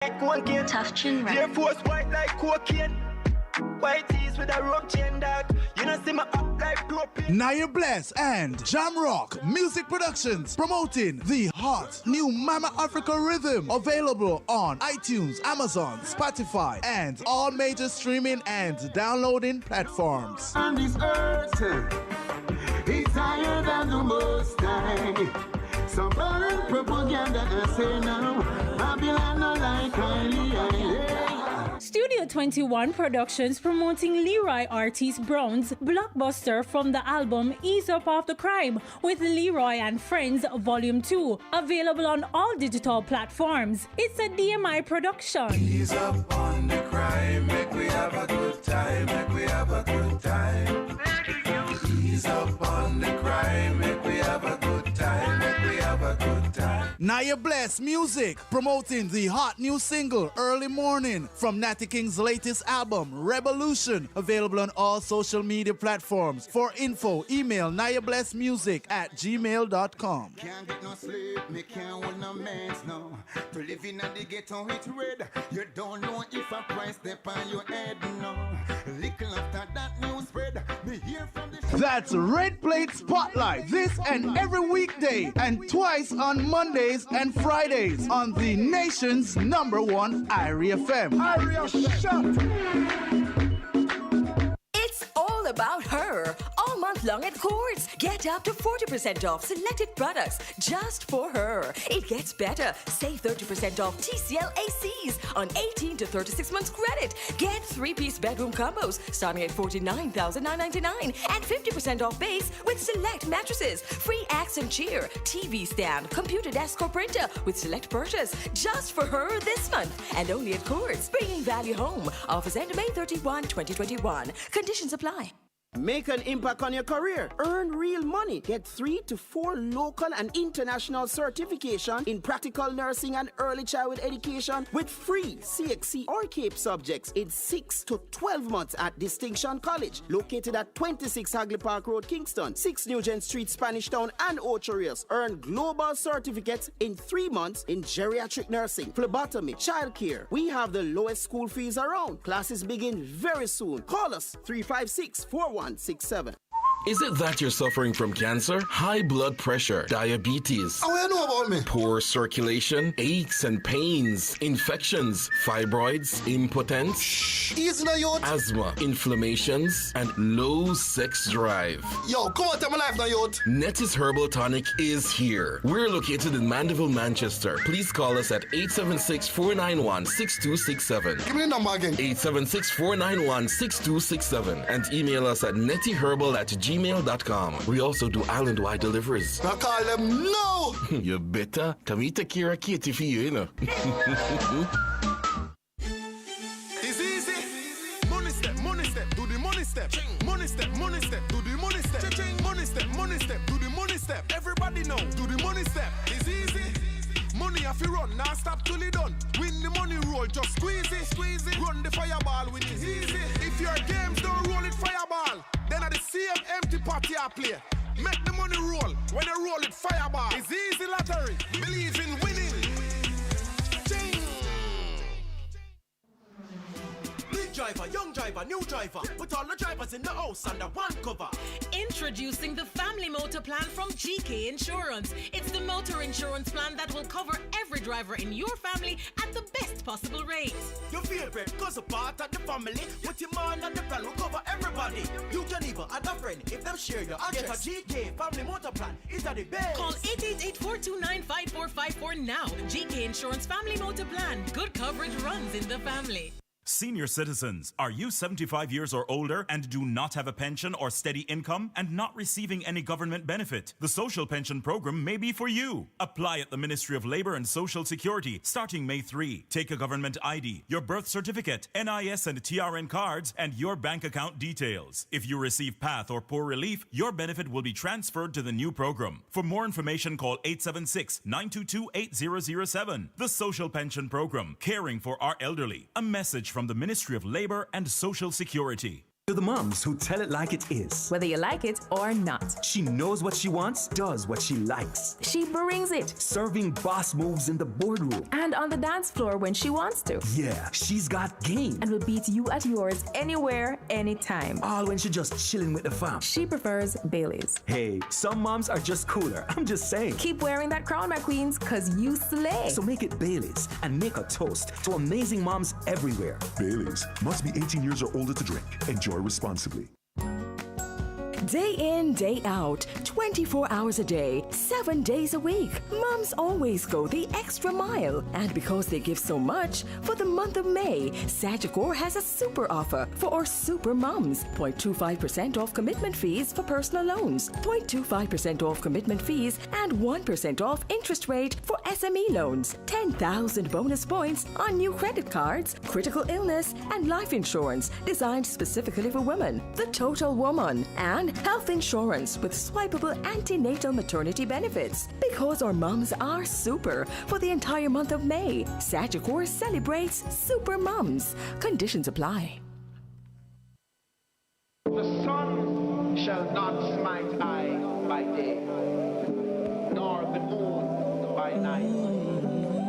Tough chin rap. Air Force white like cocaine. White tees with a rope chain dog. You know see my up like propane. Naya Bless and Jamrock Music Productions promoting the hot new Mama Africa Rhythm, available on iTunes, Amazon, Spotify, and all major streaming and downloading platforms. On this earth, it's higher than the most high. Some foreign propaganda I say now. Babylon no like highly. Studio 21 Productions promoting Leroy Artist Brown's blockbuster from the album Ease Up Off the Crime with Leroy and Friends Volume 2, available on all digital platforms. It's a DMI production. Ease up on the crime, make we have a good time, make we have a good time. Ease up on the crime, make we have a good time, make we have a good time. Naya Bless Music promoting the hot new single Early Morning from Natty King's latest album Revolution, available on all social media platforms. For info, email nayablessmusic@gmail.com. Can't get no sleep, me can't hold no meds now. To live in the ghetto it's red. You don't know if a price step on your head now. Little after that news spread, me hear from the That's Red Plate Spotlight this and every weekday and twice on Mondays and Fridays on the nation's #1 Irie FM. It's all about her. All month long at Courts. Get up to 40% off selected products just for her. It gets better. Save 30% off TCL ACs on 18 to 36 months credit. Get 3-piece bedroom combos starting at $49,999 and 50% off base with select mattresses. Free accent chair, TV stand, computer desk or printer with select purchase just for her this month and only at Courts. Bringing value home. Offers end May 31, 2021. Conditions apply. Make an impact on your career. Earn real money. Get 3 to 4 local and international certification in practical nursing and early childhood education with free CXC or CAPE subjects in 6 to 12 months at Distinction College, located at 26 Hagley Park Road, Kingston, 6 Nugent Street, Spanish Town, and Ocho Rios. Earn global certificates in 3 months in geriatric nursing, phlebotomy, childcare. We have the lowest school fees around. Classes begin very soon. Call us 356-4167. Is it that you're suffering from cancer, high blood pressure, diabetes, How you know about me? poor circulation, aches and pains, infections, fibroids, impotence, Easy now, youth. asthma, inflammations, and low sex drive? Yo, come on, tell my life now, youth. Netis Herbal Tonic is here. We're located in Mandeville, Manchester. Please call us at 876-491-6267. Give me the number again. 876-491-6267 and email us at nettyherbal@gmail.com. We also do island-wide deliveries. Now call them no. You better come eat a Kira Kitty for you, you know. It's easy. Money step, do the money step. Money step, do the money step. Money step, do the money step. Everybody know, do the money step. It's easy. Money if you run, now stop till it done. Win the money roll, just squeeze it. Run the fireball, win it easy. If your games don't roll it fireball, then at the same empty party I play. Make the money roll, when you roll it fireball. It's easy lottery, believe in winning. Ching. Big driver, young driver, new driver. Put all the drivers in the house under one cover. Introducing the Family Motor Plan from GK Insurance. It's the motor insurance plan that will cover every driver in your family at the best possible rate. Your favorite cause a part of the family. Put your man on the plan will cover everybody. You can even add a friend if them share your address. Get a GK Family Motor Plan. It's at the best. Call 888-429-5454 now. GK Insurance Family Motor Plan. Good coverage runs in the family. Senior citizens, are you 75 years or older and do not have a pension or steady income and not receiving any government benefit? The Social Pension Program may be for you. Apply at the Ministry of Labor and Social Security starting May 3. Take a government ID, your birth certificate, NIS and TRN cards, and your bank account details. If you receive PATH or poor relief, your benefit will be transferred to the new program. For more information, call 876-922-8007. The Social Pension Program, caring for our elderly. A message from the Ministry of Labor and Social Security. To the moms who tell it like it is. Whether you like it or not. She knows what she wants, does what she likes. She brings it. Serving boss moves in the boardroom. And on the dance floor when she wants to. Yeah, she's got game. And will beat you at yours anywhere, anytime. All when she just chilling with the fam. She prefers Baileys. Hey, some moms are just cooler. I'm just saying. Keep wearing that crown, my queens, cause you slay. So make it Baileys and make a toast to amazing moms everywhere. Baileys must be 18 years or older to drink. Enjoy responsibly. Day in, day out, 24 hours a day, 7 days a week. Moms always go the extra mile. And because they give so much, for the month of May, Sagicor has a super offer for our super moms. 0.25% off commitment fees for personal loans, 0.25% off commitment fees, and 1% off interest rate for SME loans. 10,000 bonus points on new credit cards, critical illness, and life insurance designed specifically for women. The Total Woman. And health insurance with swipeable antenatal maternity benefits. Because our moms are super for the entire month of May, Sagicor celebrates Super Moms. Conditions apply. The sun shall not smite I by day, nor the moon by night,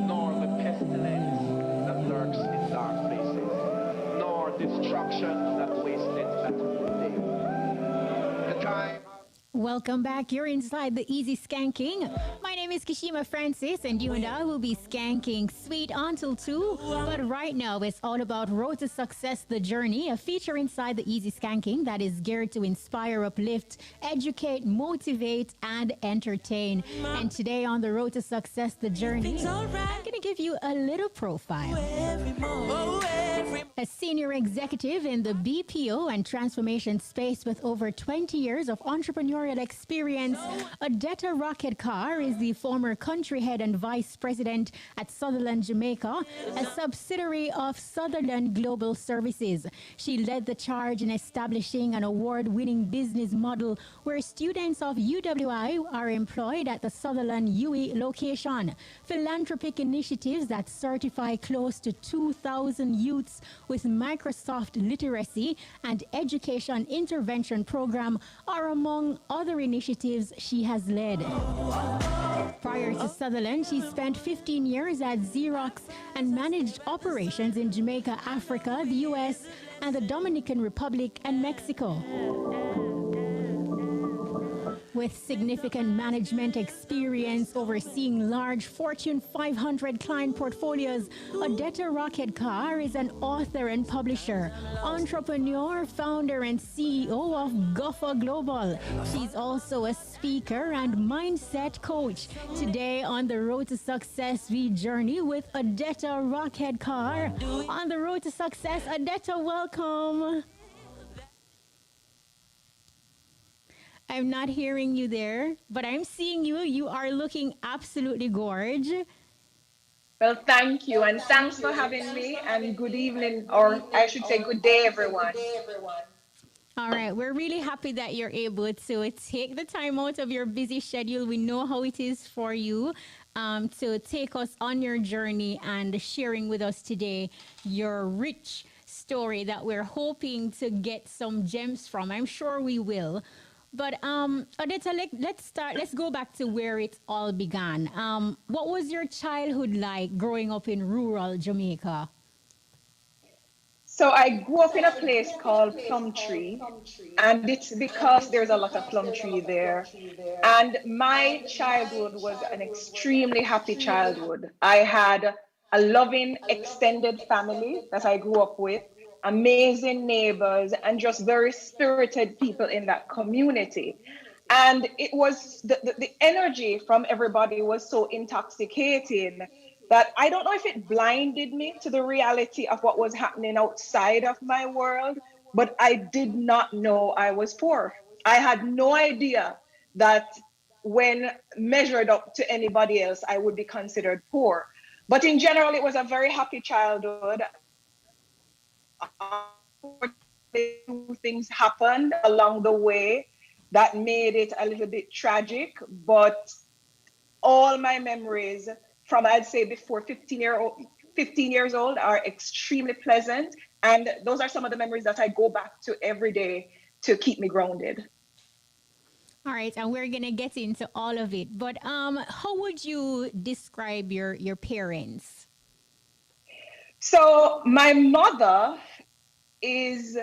nor the pestilence that lurks in dark places, nor destruction that wasteth at noonday. Welcome back. You're inside the Easy Skanking. My name is Kishima Francis, and you and I will be skanking sweet until 2. But right now, it's all about Road to Success, the Journey, a feature inside the Easy Skanking that is geared to inspire, uplift, educate, motivate, and entertain. And today on the Road to Success, the Journey, I'm going to give you a little profile. A senior executive in the BPO and transformation space with over 20 years of entrepreneurial experience, Odetta Rockhead-Kerr is the former country head and vice president at Sutherland Jamaica, a subsidiary of Sutherland Global Services. She led the charge in establishing an award-winning business model where students of UWI are employed at the Sutherland UE location. Philanthropic initiatives that certify close to 2,000 youths with Microsoft literacy and education intervention program are among other initiatives she has led. Prior to Sutherland, she spent 15 years at Xerox and managed operations in Jamaica, Africa, the US, and the Dominican Republic and Mexico. With significant management experience overseeing large Fortune 500 client portfolios, Odetta Rockhead-Kerr is an author and publisher, entrepreneur, founder, and CEO of Gopher Global. She's also a speaker and mindset coach. Today on the Road to Success, we journey with Odetta Rockhead-Kerr. On the Road to Success, Odetta, welcome. I'm not hearing you there, but I'm seeing you. You are looking absolutely gorgeous. Well, thank you, and thanks for having me, and good evening, or I should say good day, everyone. All right, we're really happy that you're able to take the time out of your busy schedule. We know how it is for you to take us on your journey and sharing with us today your rich story that we're hoping to get some gems from. I'm sure we will. But Odetta, let's go back to where it all began. What was your childhood like growing up in rural Jamaica? So I grew up in a place called Plumtree, and it's because there's a lot of plum tree there. And my childhood was an extremely happy childhood. I had a loving extended family that I grew up with, amazing neighbors, and just very spirited people in that community. And it was the energy from everybody was so intoxicating that I don't know if it blinded me to the reality of what was happening outside of my world, but I did not know I was poor. I had no idea that when measured up to anybody else, I would be considered poor. But in general, it was a very happy childhood. Things happened along the way that made it a little bit tragic, but all my memories from, I'd say, before 15 years old are extremely pleasant And those are some of the memories that I go back to every day to keep me grounded. All right, and we're gonna get into all of it. But how would you describe your parents? So my mother is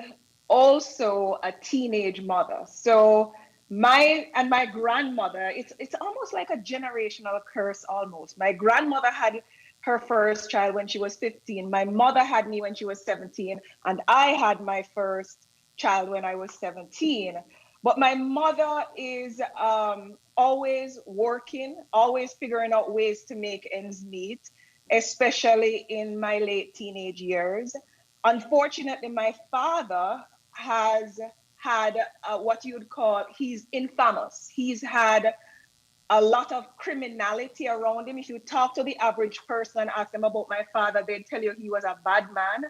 also a teenage mother. So my grandmother, it's almost like a generational curse almost. My grandmother had her first child when she was 15. My mother had me when she was 17, and I had my first child when I was 17. But my mother is always working, always figuring out ways to make ends meet, especially in my late teenage years. Unfortunately, my father has had what you'd call, he's infamous. He's had a lot of criminality around him. If you talk to the average person and ask them about my father, they'd tell you he was a bad man.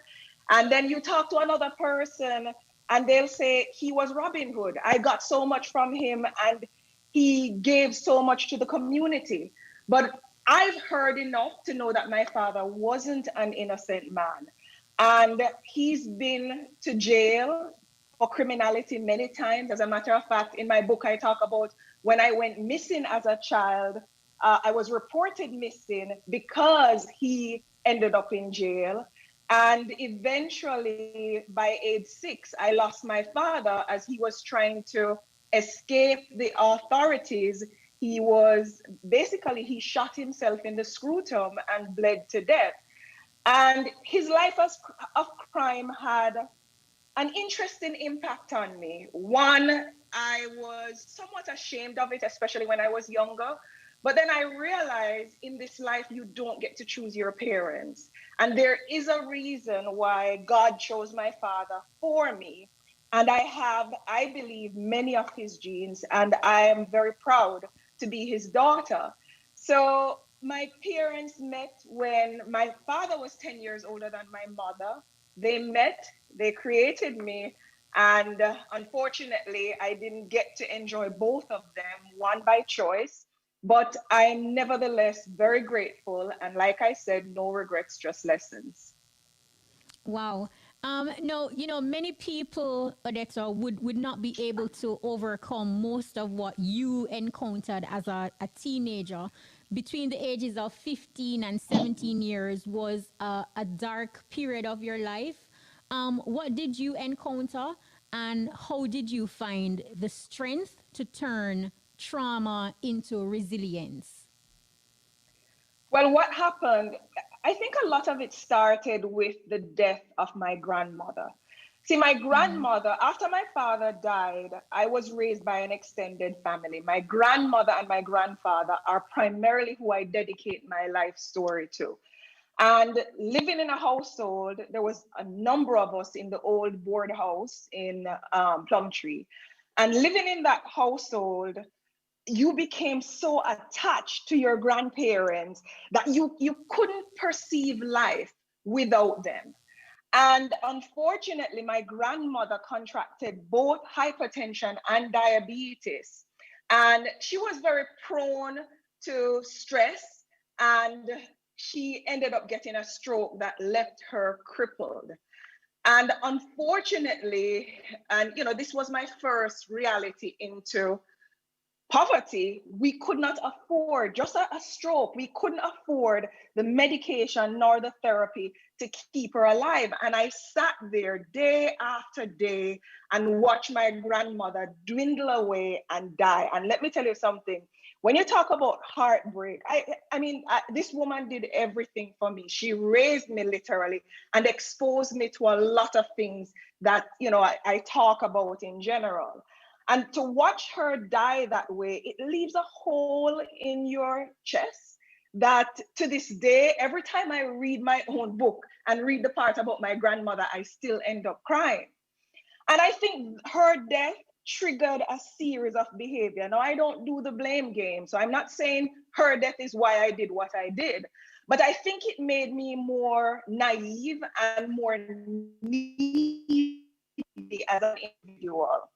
And then you talk to another person and they'll say he was Robin Hood. I got so much from him and he gave so much to the community. But I've heard enough to know that my father wasn't an innocent man. And he's been to jail for criminality many times. As a matter of fact, in my book, I talk about when I went missing as a child, I was reported missing because he ended up in jail. And eventually, by age 6, I lost my father as he was trying to escape the authorities. He he shot himself in the scrotum and bled to death. And his life of crime had an interesting impact on me. One, I was somewhat ashamed of it, especially when I was younger. But then I realized in this life, you don't get to choose your parents. And there is a reason why God chose my father for me. And I believe, many of his genes, and I am very proud to be his daughter. So my parents met when my father was 10 years older than my mother. They met, they created me, and unfortunately, I didn't get to enjoy both of them, one by choice. But I'm nevertheless very grateful. And like I said, no regrets, just lessons. Wow. No, many people, Odetta, would not be able to overcome most of what you encountered as a teenager. Between the ages of 15 and 17 years was a dark period of your life. What did you encounter, and how did you find the strength to turn trauma into resilience? Well, what happened, I think a lot of it started with the death of my grandmother. See, my grandmother, after my father died, I was raised by an extended family. My grandmother and my grandfather are primarily who I dedicate my life story to. And living in a household, there was a number of us in the old board house in Plumtree. And living in that household, you became so attached to your grandparents that you couldn't perceive life without them. And unfortunately, my grandmother contracted both hypertension and diabetes. And she was very prone to stress, and she ended up getting a stroke that left her crippled. And unfortunately, and this was my first reality into poverty. We could not afford just a stroke. We couldn't afford the medication nor the therapy to keep her alive. And I sat there day after day and watched my grandmother dwindle away and die. And let me tell you something. When you talk about heartbreak, this woman did everything for me. She raised me literally and exposed me to a lot of things that I talk about in general. And to watch her die that way, it leaves a hole in your chest that to this day, every time I read my own book and read the part about my grandmother, I still end up crying. And I think her death triggered a series of behavior. Now, I don't do the blame game, so I'm not saying her death is why I did what I did, but I think it made me more naive and more needy as an individual.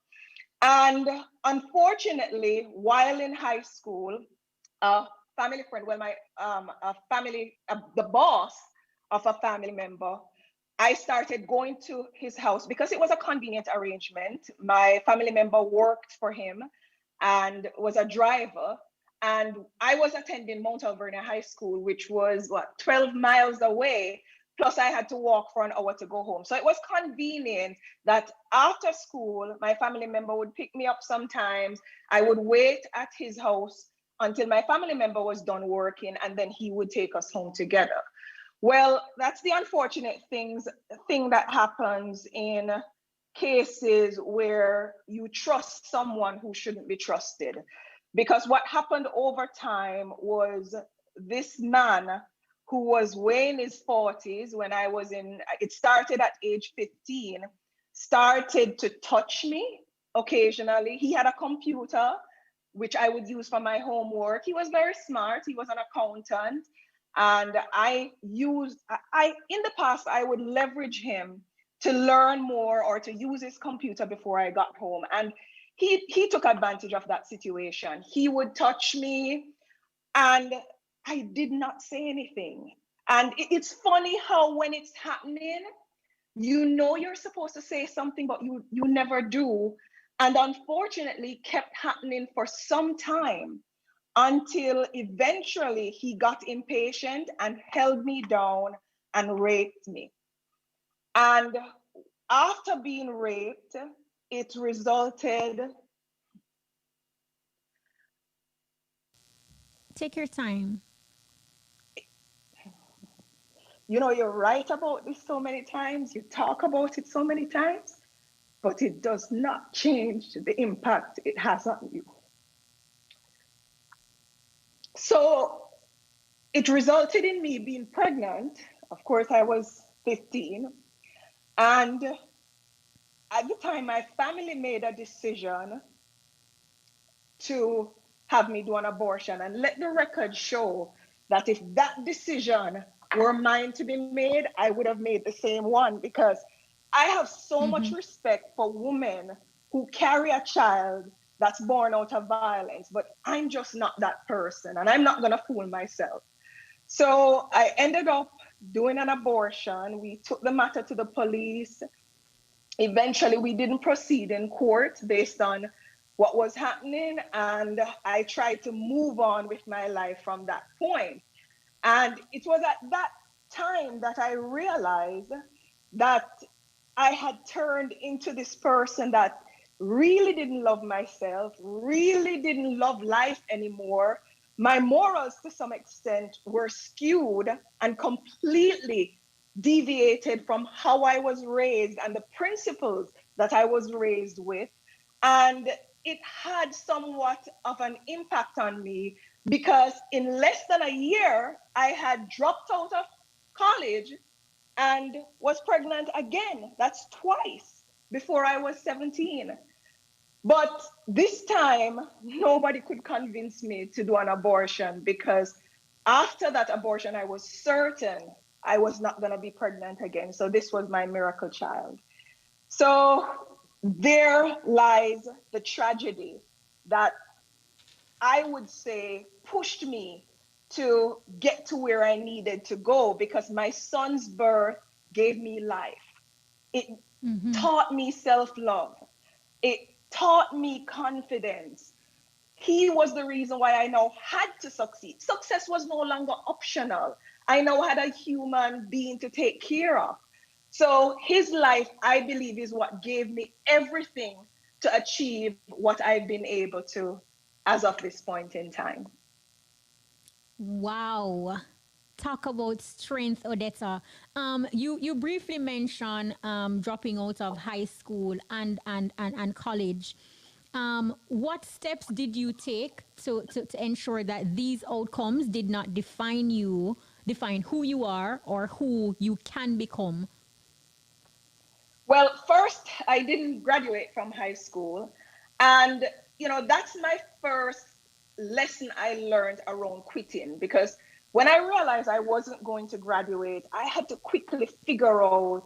And unfortunately, while in high school, a family friend, the boss of a family member, I started going to his house because it was a convenient arrangement. My family member worked for him and was a driver. And I was attending Mount Alvernia High School, which was 12 miles away. Plus, I had to walk for an hour to go home. So it was convenient that after school, my family member would pick me up sometimes. I would wait at his house until my family member was done working, and then he would take us home together. Well, that's the unfortunate thing that happens in cases where you trust someone who shouldn't be trusted. Because what happened over time was this man who was way in his 40s when it started at age 15, started to touch me occasionally. He had a computer, which I would use for my homework. He was very smart. He was an accountant. And in the past, I would leverage him to learn more or to use his computer before I got home. And he took advantage of that situation. He would touch me and I did not say anything. And it's funny how when it's happening, you know you're supposed to say something, but you never do. And unfortunately, it kept happening for some time until eventually he got impatient and held me down and raped me. And after being raped, it resulted. Take your time. You know, you're right about this so many times, you talk about it so many times, but it does not change the impact it has on you. So it resulted in me being pregnant. Of course, I was 15. And at the time, my family made a decision to have me do an abortion. And let the record show that if that decision were mine to be made, I would have made the same one, because I have so much respect for women who carry a child that's born out of violence, but I'm just not that person, and I'm not gonna fool myself. So I ended up doing an abortion. We took the matter to the police. Eventually, we didn't proceed in court based on what was happening, and I tried to move on with my life from that point. And it was at that time that I realized that I had turned into this person that really didn't love myself, really didn't love life anymore. My morals, to some extent, were skewed and completely deviated from how I was raised and the principles that I was raised with. And it had somewhat of an impact on me, because in less than a year, I had dropped out of college and was pregnant again. That's twice before I was 17. But this time, nobody could convince me to do an abortion, because after that abortion, I was certain I was not going to be pregnant again. So this was my miracle child. So there lies the tragedy that I would say pushed me to get to where I needed to go, because my son's birth gave me life. It taught me self-love. It taught me confidence. He was the reason why I now had to succeed. Success was no longer optional. I now had a human being to take care of. So his life, I believe, is what gave me everything to achieve what I've been able to as of this point in time. Wow. Talk about strength, Odetta. You briefly mentioned dropping out of high school and college. What steps did you take to ensure that these outcomes did not define who you are or who you can become? Well, first, I didn't graduate from high school. And, that's my first lesson I learned around quitting, because when I realized I wasn't going to graduate, I had to quickly figure out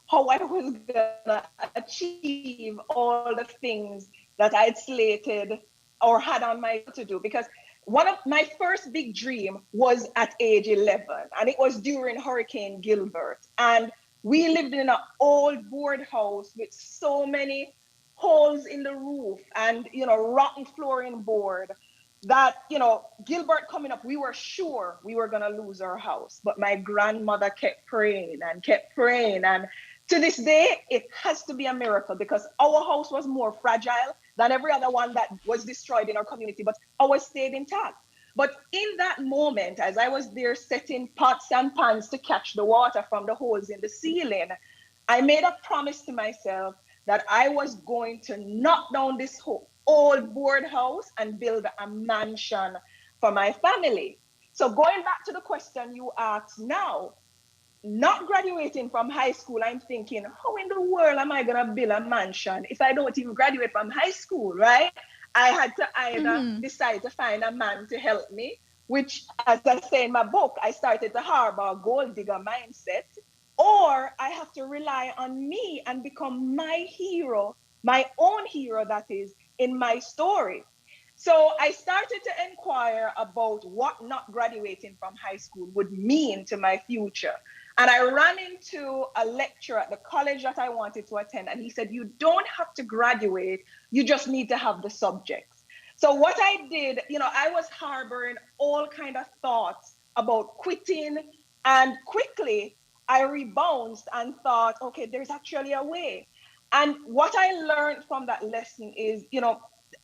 how I was going to achieve all the things that I'd slated or had on my to do. Because one of my first big dream was at age 11, and it was during Hurricane Gilbert. And We lived in an old board house with so many holes in the roof and, rotten flooring board that, Gilbert coming up, we were sure we were going to lose our house. But my grandmother kept praying and kept praying. And to this day, it has to be a miracle because our house was more fragile than every other one that was destroyed in our community, but ours stayed intact. But in that moment, as I was there setting pots and pans to catch the water from the holes in the ceiling, I made a promise to myself that I was going to knock down this old board house and build a mansion for my family. So going back to the question you asked now, not graduating from high school, I'm thinking, how in the world am I going to build a mansion if I don't even graduate from high school, right? I had to either decide to find a man to help me, which, as I say in my book, I started to harbor a gold digger mindset, or I have to rely on me and become my hero, my own hero, that is, in my story. So I started to inquire about what not graduating from high school would mean to my future. And I ran into a lecturer at the college that I wanted to attend. And he said, you don't have to graduate. You just need to have the subjects. So what I did, I was harboring all kind of thoughts about quitting. And quickly I rebounced and thought, okay, there's actually a way. And what I learned from that lesson is,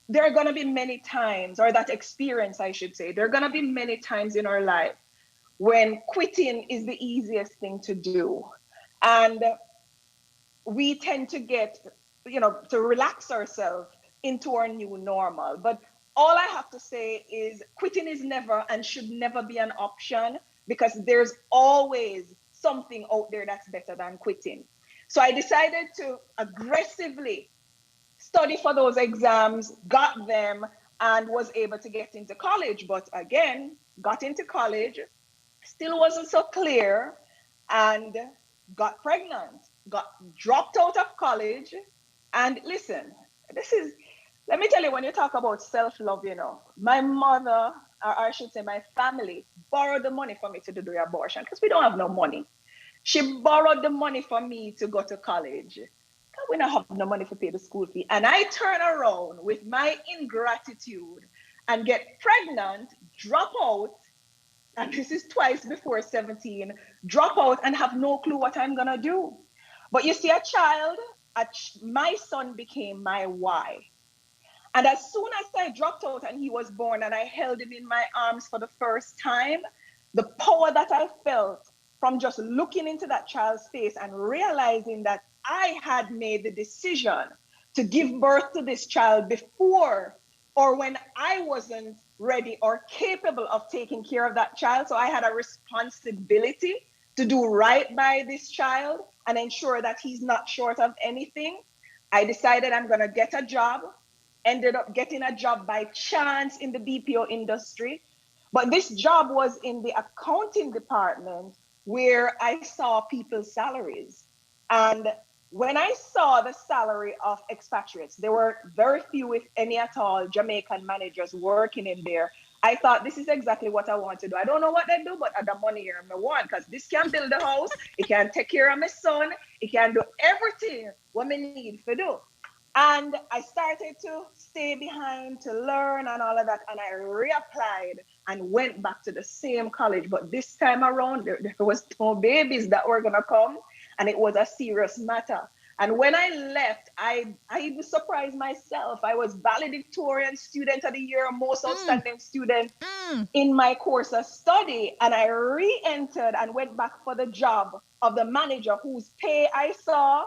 there are going to be many times, or that experience, I should say, there are going to be many times in our life when quitting is the easiest thing to do. And we tend to get, to relax ourselves into our new normal. But all I have to say is quitting is never and should never be an option because there's always something out there that's better than quitting. So I decided to aggressively study for those exams, got them, and was able to get into college. But again, got into college, still wasn't so clear, and got pregnant, dropped out of college. And listen, let me tell you, when you talk about self-love, my mother, or I should say my family, borrowed the money for me to do the abortion because we don't have no money. She borrowed the money for me to go to college. We don't have no money to pay the school fee. And I turn around with my ingratitude and get pregnant, drop out, and this is twice before 17, drop out and have no clue what I'm going to do. But you see, my son became my why. And as soon as I dropped out and he was born and I held him in my arms for the first time, the power that I felt from just looking into that child's face and realizing that I had made the decision to give birth to this child before or when I wasn't ready or capable of taking care of that child. So I had a responsibility to do right by this child and ensure that he's not short of anything. I decided I'm going to get a job, ended up getting a job by chance in the BPO industry. But this job was in the accounting department where I saw people's salaries. And when I saw the salary of expatriates, there were very few, if any at all, Jamaican managers working in there. I thought, this is exactly what I want to do. I don't know what they do, but the money here I want, because this can build a house, it can take care of my son, it can do everything what I need to do. And I started to stay behind to learn and all of that. And I reapplied and went back to the same college. But this time around, there was no babies that were going to come. And it was a serious matter. And when I left, I even surprised myself. I was valedictorian student of the year, most outstanding student in my course of study. And I re-entered and went back for the job of the manager whose pay I saw.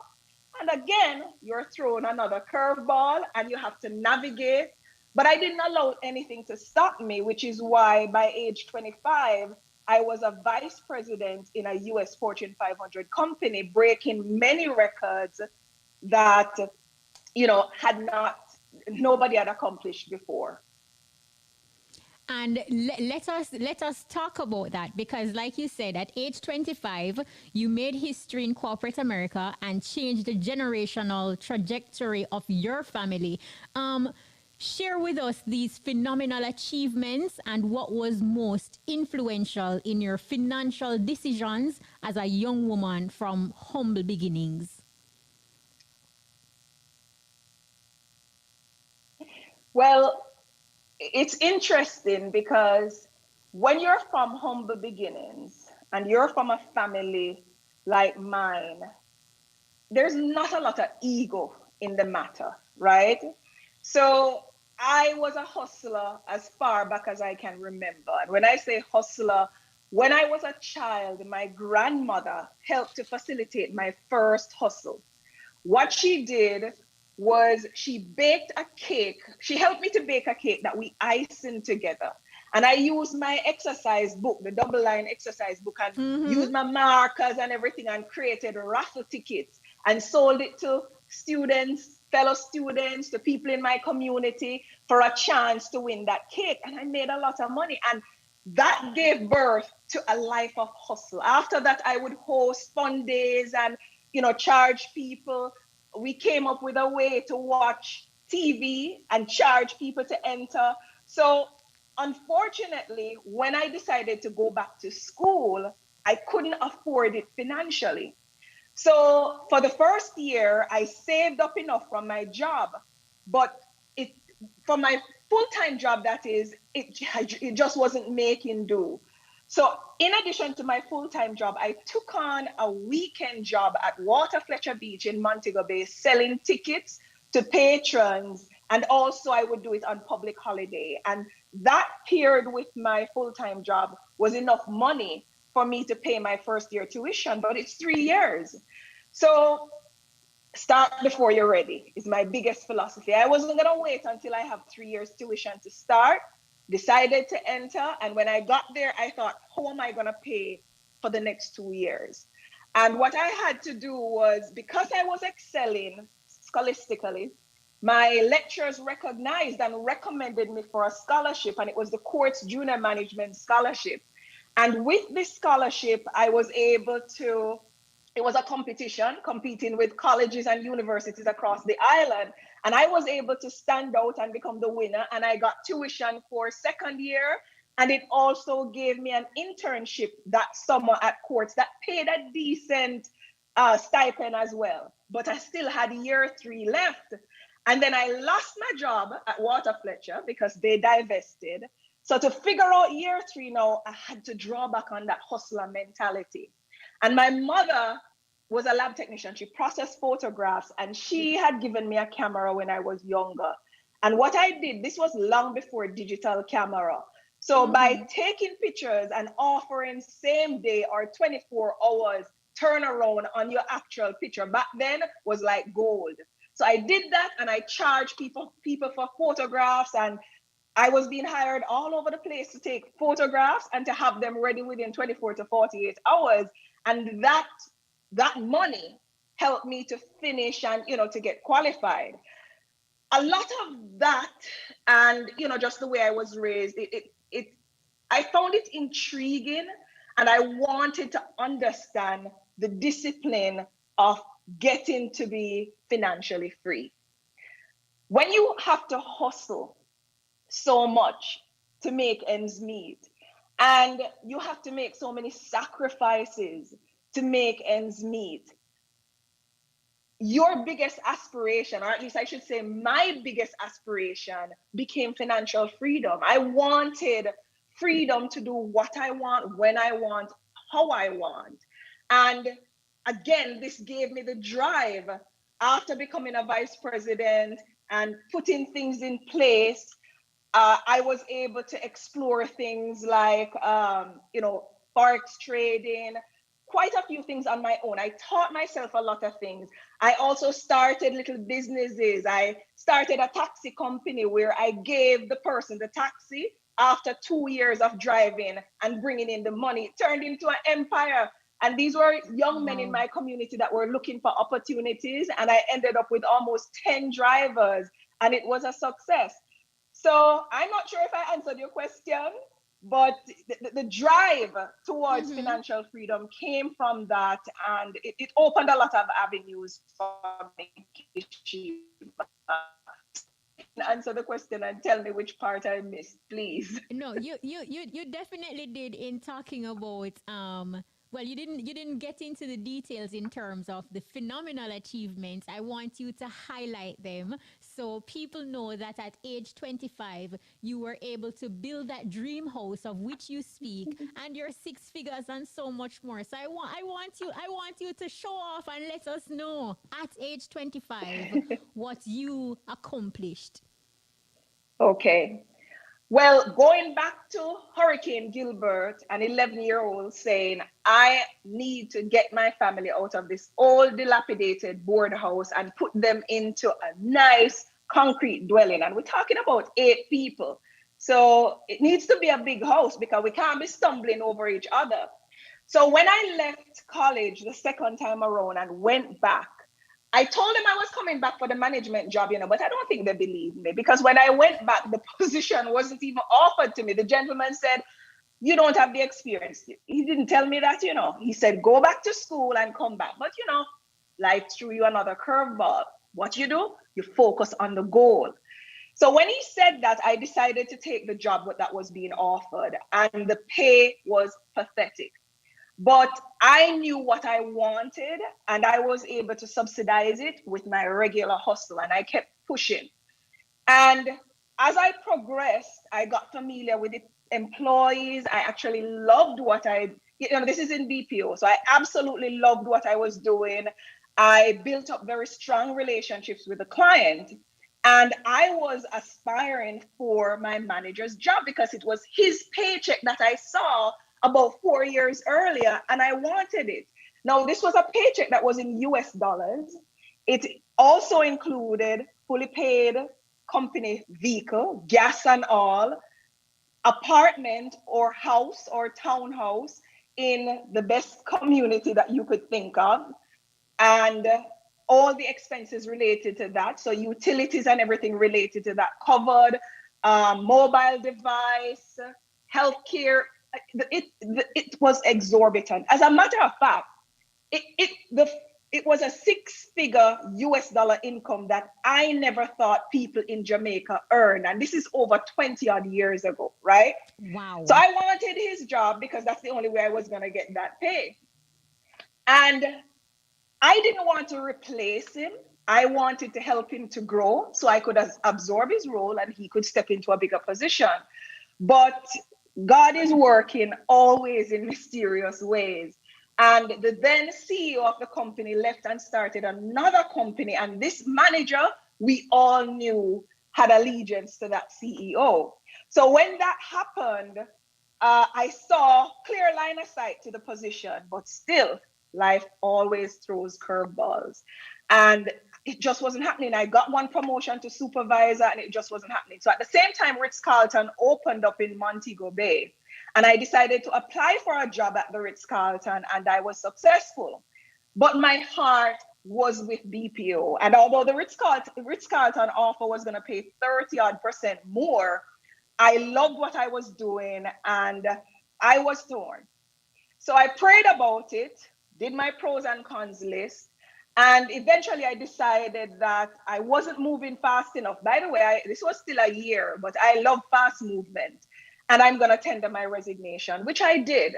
And again, you're thrown another curveball and you have to navigate. But I didn't allow anything to stop me, which is why by age 25, I was a vice president in a US Fortune 500 company, breaking many records that, nobody had accomplished before. And let us talk about that, because like you said, at age 25, you made history in corporate America and changed the generational trajectory of your family. Share with us these phenomenal achievements and what was most influential in your financial decisions as a young woman from humble beginnings. Well, it's interesting because when you're from humble beginnings and you're from a family like mine, there's not a lot of ego in the matter, right? So I was a hustler as far back as I can remember. And when I say hustler, when I was a child, my grandmother helped to facilitate my first hustle. What she did was she baked a cake. She helped me to bake a cake that we iced together. And I used my exercise book, the double line exercise book, and used my markers and everything and created raffle tickets and sold it to students, fellow students, to people in my community for a chance to win that cake. And I made a lot of money. And that gave birth to a life of hustle. After that, I would host fun days and, charge people. We came up with a way to watch TV and charge people to enter. So unfortunately, when I decided to go back to school, I couldn't afford it financially. So for the first year, I saved up enough from my job, but from my full-time job, that is, it just wasn't making do. So in addition to my full-time job, I took on a weekend job at Walter Fletcher Beach in Montego Bay, selling tickets to patrons. And also I would do it on public holiday. And that paired with my full-time job was enough money for me to pay my first year tuition, but it's 3 years. So start before you're ready is my biggest philosophy. I wasn't going to wait until I have 3 years tuition to start. Decided to enter. And when I got there, I thought, how am I going to pay for the next 2 years? And what I had to do was, because I was excelling scholastically, my lecturers recognized and recommended me for a scholarship, and it was the Courts Junior Management Scholarship. And with this scholarship, I was able to, it was a competition, competing with colleges and universities across the island. And I was able to stand out and become the winner. And I got tuition for second year. And it also gave me an internship that summer at Courts that paid a decent stipend as well. But I still had year 3 left. And then I lost my job at Walter Fletcher because they divested. So to figure out year 3 now, I had to draw back on that hustler mentality. And my mother was a lab technician. She processed photographs, and she had given me a camera when I was younger. And what I did, this was long before digital camera. So by taking pictures and offering same day or 24 hours turnaround on your actual picture, back then was like gold. So I did that, and I charged people for photographs, and I was being hired all over the place to take photographs and to have them ready within 24 to 48 hours. And that money helped me to finish and, to get qualified. A lot of that, and, just the way I was raised, I found it intriguing, and I wanted to understand the discipline of getting to be financially free. When you have to hustle so much to make ends meet, and you have to make so many sacrifices to make ends meet, your biggest aspiration, or at least I should say my biggest aspiration, became financial freedom. I wanted freedom to do what I want, when I want, how I want. And again, this gave me the drive after becoming a vice president and putting things in place. I was able to explore things like, forex trading, quite a few things on my own. I taught myself a lot of things. I also started little businesses. I started a taxi company where I gave the person the taxi after 2 years of driving and bringing in the money. It turned into an empire. And these were young men in my community that were looking for opportunities. And I ended up with almost 10 drivers, and it was a success. So I'm not sure if I answered your question, but the drive towards financial freedom came from that, and it opened a lot of avenues for me. answer the question and tell me which part I missed, please. No, you definitely did in talking about well, you didn't get into the details in terms of the phenomenal achievements. I want you to highlight them so people know that at age 25 you were able to build that dream house of which you speak and your six figures and so much more. So I want you to show off and let us know at age 25 what you accomplished. Okay. Well, going back to Hurricane Gilbert, an 11-year-old saying, I need to get my family out of this old dilapidated board house and put them into a nice concrete dwelling. And we're talking about 8 people. So it needs to be a big house because we can't be stumbling over each other. So when I left college the second time around and went back, I told them I was coming back for the management job, but I don't think they believed me because when I went back, the position wasn't even offered to me. The gentleman said, you don't have the experience. He didn't tell me that, He said, go back to school and come back. But, life threw you another curveball. What you do? You focus on the goal. So when he said that, I decided to take the job that was being offered, and the pay was pathetic. But I knew what I wanted, and I was able to subsidize it with my regular hustle, and I kept pushing. And as I progressed, I got familiar with the employees. I actually loved what this is in BPO, so I absolutely loved what I was doing. I built up very strong relationships with the client, and I was aspiring for my manager's job because it was his paycheck that I saw about 4 years earlier, and I wanted it. Now, this was a paycheck that was in US dollars. It also included fully paid company vehicle, gas and all, apartment or house or townhouse in the best community that you could think of, and all the expenses related to that. So utilities and everything related to that covered, mobile device, healthcare. It was exorbitant. As a matter of fact, it was a 6-figure US dollar income that I never thought people in Jamaica earned. And this is over 20 odd years ago, right? Wow. So I wanted his job because that's the only way I was going to get that pay. And I didn't want to replace him. I wanted to help him to grow so I could absorb his role and he could step into a bigger position. But God is working always in mysterious ways. And the then CEO of the company left and started another company. And this manager, we all knew, had allegiance to that CEO. So when that happened, I saw clear line of sight to the position, but still, life always throws curveballs. And it just wasn't happening. I got one promotion to supervisor and it just wasn't happening. So at the same time, Ritz-Carlton opened up in Montego Bay. And I decided to apply for a job at the Ritz-Carlton and I was successful. But my heart was with BPO. And although the Ritz-Carlton offer was going to pay 30% more, I loved what I was doing and I was torn. So I prayed about it, did my pros and cons list. And eventually I decided that I wasn't moving fast enough. By the way, this was still a year, but I love fast movement. And I'm going to tender my resignation, which I did.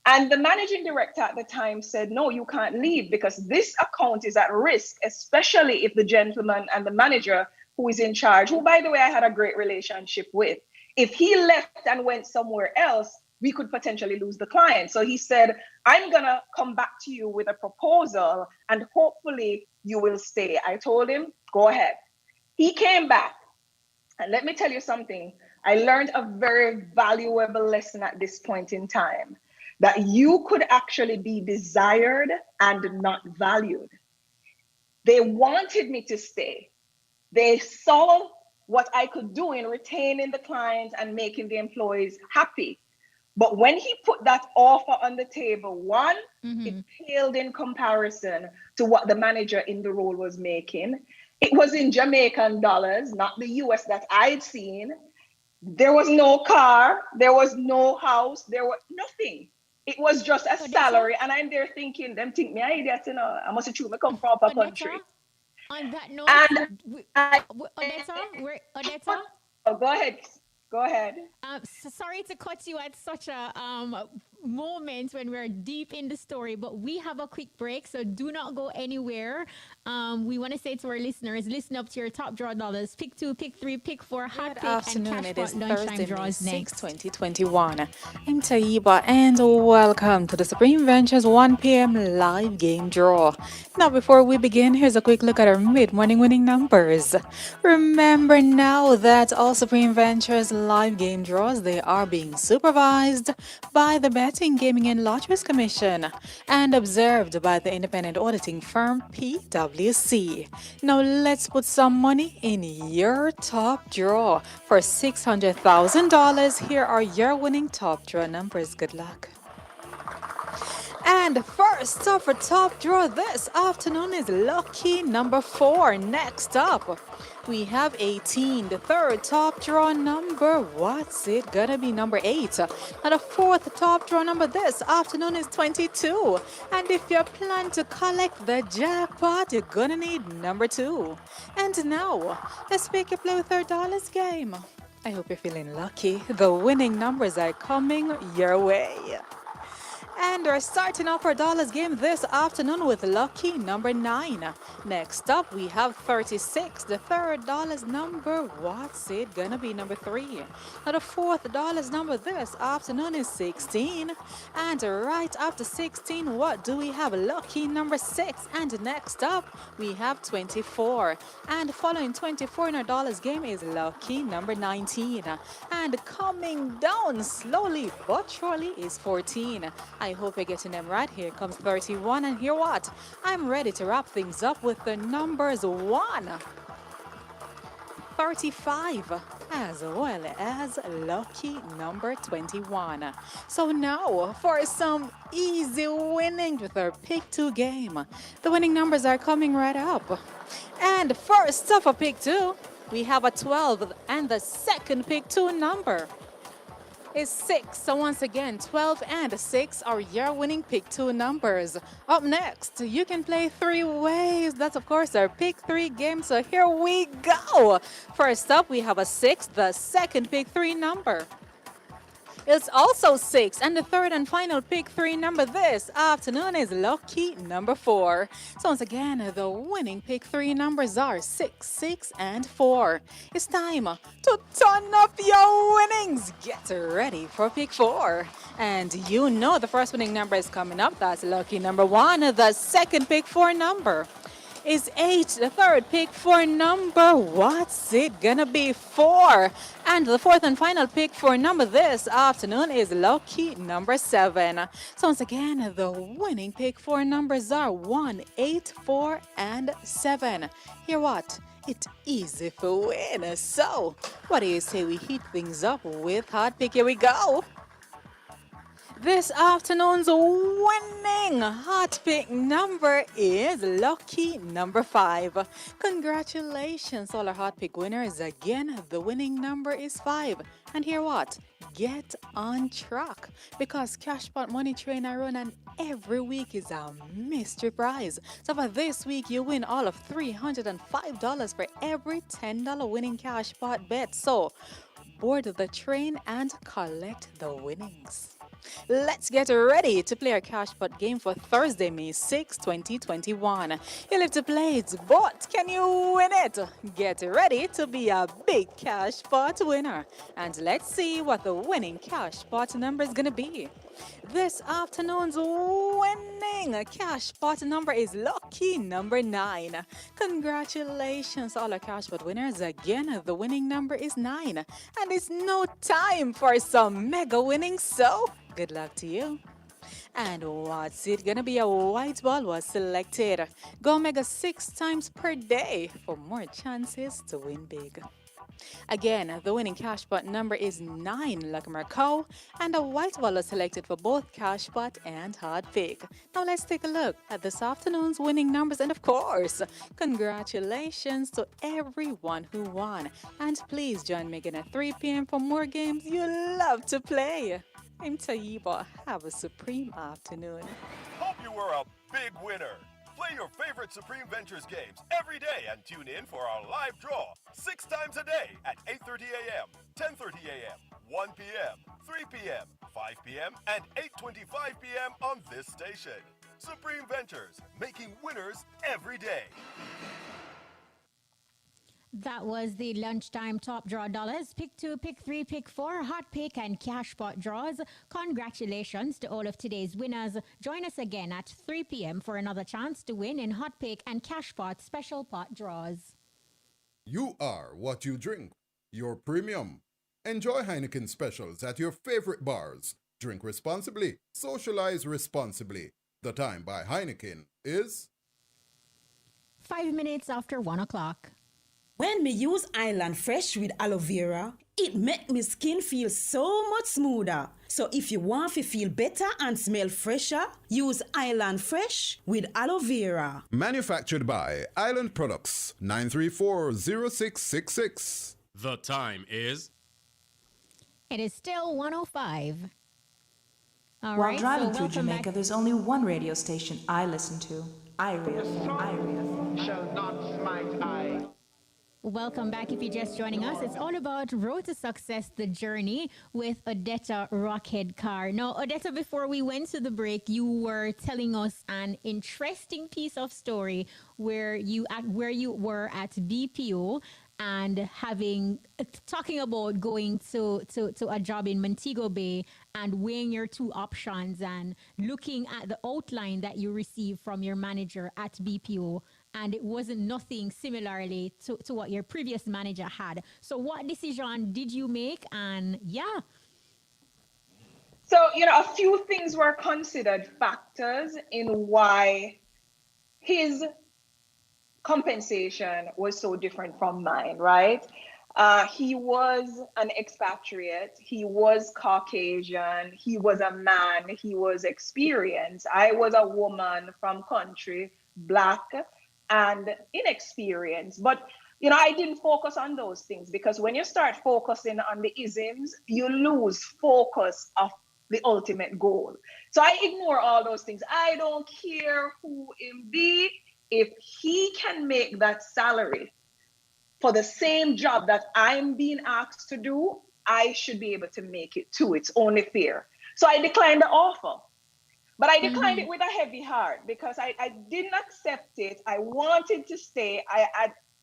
And the managing director at the time said, no, you can't leave because this account is at risk, especially if the gentleman and the manager who is in charge, who, by the way, I had a great relationship with, if he left and went somewhere else, we could potentially lose the client. So he said, I'm going to come back to you with a proposal and hopefully you will stay. I told him, go ahead. He came back. And let me tell you something. I learned a very valuable lesson at this point in time, that you could actually be desired and not valued. They wanted me to stay. They saw what I could do in retaining the clients and making the employees happy. But when he put that offer on the table, one, it paled in comparison to what the manager in the role was making. It was in Jamaican dollars, not the US that I'd seen. There was no car, there was no house, there was nothing. It was just a salary. And I'm there thinking, them think me an idiot, I must have true, I come from a country. On that note, And Odetta? Oh, go ahead. Go ahead. Sorry to cut you at such a moment when we're deep in the story, but we have a quick break, so do not go anywhere. We want to say to our listeners, listen up to your top draw dollars. Pick 2, pick 3, pick 4, hot pick, afternoon. and It cash is pot lunchtime Thursday, May draws 6, next. 2021. I'm Taiba, and welcome to the Supreme Ventures 1 p.m. live game draw. Now, before we begin, here's a quick look at our mid-morning winning numbers. Remember now that all Supreme Ventures live game draws, they are being supervised by the Betting, Gaming and Lotteries Commission and observed by the independent auditing firm PwC. Now let's put some money in your top draw. For $600,000, here are your winning top draw numbers. Good luck. And first up for top draw this afternoon is lucky number 4. Next up, we have 18. The third top draw number, what's it gonna be? Number 8. And the fourth top draw number this afternoon is 22. And if you plan to collect the jackpot, you're gonna need number 2. And now, let's pick your play with our dollars game. I hope you're feeling lucky. The winning numbers are coming your way. And we're starting off our dollars game this afternoon with lucky number 9. Next up, we have 36. The third dollars number, what's it gonna be? Number 3. Now the fourth dollars number this afternoon is 16. And right after 16, what do we have? Lucky number 6. And next up, we have 24. And following 24 in our dollars game is lucky number 19. And coming down slowly but surely is 14. I hope you're getting them right. Here comes 31, and hear what? I'm ready to wrap things up with the numbers 1, 35, as well as lucky number 21. So now for some easy winnings with our pick 2 game. The winning numbers are coming right up. And first up for pick 2, we have a 12, and the second pick 2 number is 6. So once again, 12 and 6 are your winning pick 2 numbers. Up next, you can play 3 ways. That's of course our pick 3 game. So here we go. First up, we have a 6. The second pick 3 number is also 6. And the third and final pick 3 number this afternoon is lucky number 4. So once again, the winning pick 3 numbers are 6, 6, and 4. It's time to turn up your winnings. Get ready for pick 4. And you know the first winning number is coming up. That's lucky number 1. The second pick 4 number is 8. The third pick 4 number, what's it gonna be? 4. And the fourth and final pick 4 number this afternoon is lucky number 7. So once again, the winning pick 4 numbers are 1, 8, 4, and 7. Hear what? It's easy for winners. So what do you say we heat things up with hot pick? Here we go. This afternoon's winning hot pick number is lucky number 5. Congratulations, all our hot pick winners. Again, the winning number is 5. And hear what? Get on track, because Cashpot Money Train I run, and every week is a mystery prize. So for this week, you win all of $305 for every $10 winning Cashpot bet. So board the train and collect the winnings. Let's get ready to play our Cashpot game for Thursday, May 6, 2021. You live to play it, but can you win it? Get ready to be a big Cashpot winner. And let's see what the winning Cashpot number is going to be. This afternoon's winning Cashpot number is lucky number 9. Congratulations, all our Cashpot winners. Again, the winning number is 9. And it's no time for some mega winnings, so good luck to you. And what's it gonna be? A white ball was selected. Go mega 6 times per day for more chances to win big. Again, the winning Cashpot number is 9, Lucky Marco, and a white ball was selected for both Cashpot and Hot Pick. Now let's take a look at this afternoon's winning numbers, and of course, congratulations to everyone who won. And please join me again at 3 p.m. for more games you love to play. I'm Taiba. Have a supreme afternoon. Hope you were a big winner. Play your your favorite Supreme Ventures games every day and tune in for our live draw 6 times a day at 8:30 a.m., 10:30 a.m., 1 p.m., 3 p.m., 5 p.m., and 8:25 p.m. on this station. Supreme Ventures, making winners every day. That was the lunchtime top draw dollars. Pick 2, pick 3, pick 4, hot pick and cash pot draws. Congratulations to all of today's winners. Join us again at 3 p.m. for another chance to win in hot pick and cash pot special pot draws. You are what you drink. Your premium. Enjoy Heineken specials at your favorite bars. Drink responsibly. Socialize responsibly. The time by Heineken is 5 minutes after 1 o'clock. When me use Island Fresh with aloe vera, it make me skin feel so much smoother. So if you want to feel better and smell fresher, use Island Fresh with aloe vera. manufactured by Island Products, 934-0666. The time is... It is still 1:05. All While right, driving so through welcome Jamaica, back. there's only one radio station I listen to. Iria FM. Shall not smite I. Welcome back. If you're just joining us, it's all about Road to Success, the journey with Odetta Rockhead-Kerr. Now, Odetta, before we went to the break, you were telling us an interesting piece of story where you were at BPO and talking about going to a job in Montego Bay and weighing your two options and looking at the outline that you received from your manager at BPO, and it wasn't nothing similarly to what your previous manager had. So what decision did you make? And yeah. So, a few things were considered factors in why his compensation was so different from mine, right? He was an expatriate. He was Caucasian. He was a man. He was experienced. I was a woman from country, Black and inexperienced. But, I didn't focus on those things, because when you start focusing on the isms, you lose focus of the ultimate goal. So I ignore all those things. I don't care who him be. If he can make that salary for the same job that I'm being asked to do, I should be able to make it too. It's only fair. So I declined the offer. But I declined it with a heavy heart, because I didn't accept it. I wanted to stay.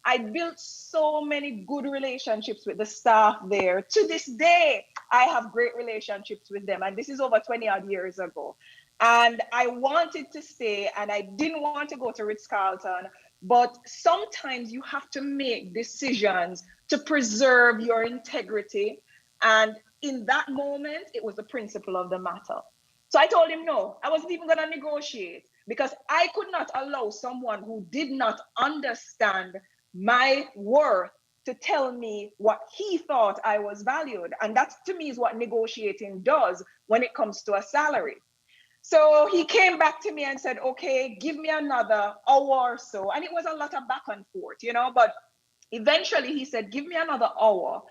I built so many good relationships with the staff there. To this day, I have great relationships with them. And this is over 20 odd years ago. And I wanted to stay, and I didn't want to go to Ritz-Carlton. But sometimes you have to make decisions to preserve your integrity. And in that moment, it was the principle of the matter. So I told him no. I wasn't even going to negotiate, because I could not allow someone who did not understand my worth to tell me what he thought I was valued. And that, to me, is what negotiating does when it comes to a salary. So he came back to me and said, okay, give me another hour or so. And it was a lot of back and forth, but eventually he said, give me another hour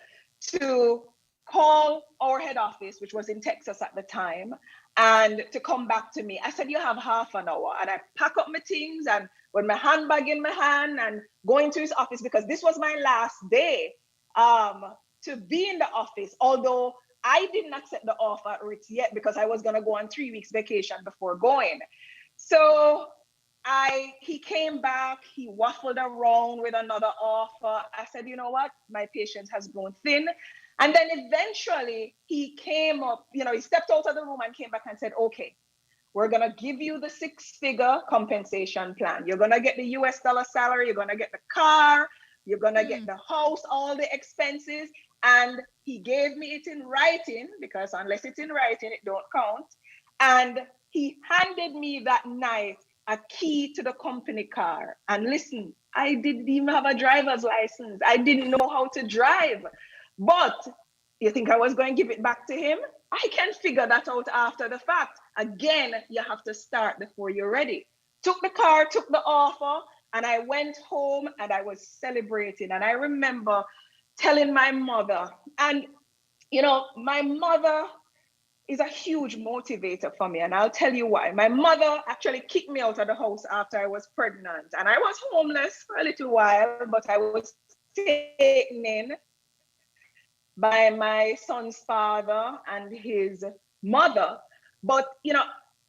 to call our head office, which was in Texas at the time, and to come back to me. I said, you have half an hour. And I pack up my things and with my handbag in my hand and going to his office, because this was my last day to be in the office, although I didn't accept the offer at Ritz yet, because I was going to go on 3 weeks vacation before going. So he came back, he waffled around with another offer. I said, you know what? My patience has grown thin. And then eventually he came up, he stepped out of the room and came back and said, okay, we're going to give you the 6-figure compensation plan. You're going to get the US dollar salary. You're going to get the car. You're going to get the house, all the expenses. And he gave me it in writing, because unless it's in writing, it don't count. And he handed me that night a key to the company car. And listen, I didn't even have a driver's license. I didn't know how to drive. But you think I was going to give it back to him? I can figure that out after the fact. Again, you have to start before you're ready. Took the car, took the offer, and I went home and I was celebrating. And I remember telling my mother, and my mother is a huge motivator for me. And I'll tell you why. My mother actually kicked me out of the house after I was pregnant. And I was homeless for a little while, but I was taken in by my son's father and his mother. But, you know,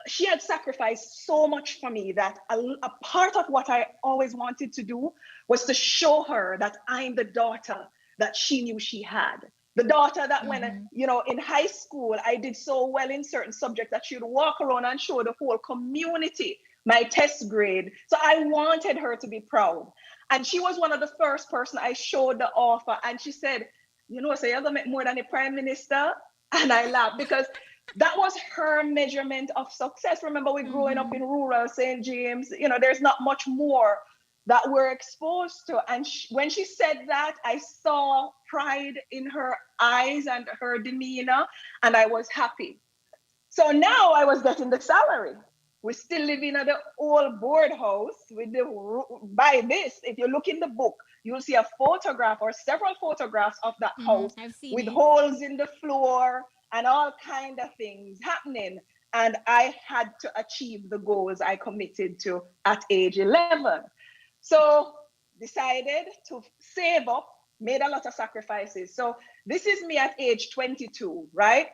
she had sacrificed so much for me that a part of what I always wanted to do was to show her that I'm the daughter that she knew she had. The daughter that when, you know, in high school, I did so well in certain subjects that she would walk around and show the whole community my test grade. So I wanted her to be proud. And she was one of the first person I showed the offer. And she said, you know, so you're gonna make more than the prime minister? And I laughed because that was her measurement of success. Remember, we're growing up in rural St. James, you know, there's not much more that we're exposed to. And when she said that, I saw pride in her eyes and her demeanor, and I was happy. So now I was getting the salary. We're still living at the old board house with by this. If you look in the book, you'll see a photograph or several photographs of that house with holes in the floor and all kind of things happening. And I had to achieve the goals I committed to at age 11. So decided to save up, made a lot of sacrifices. So this is me at age 22, right?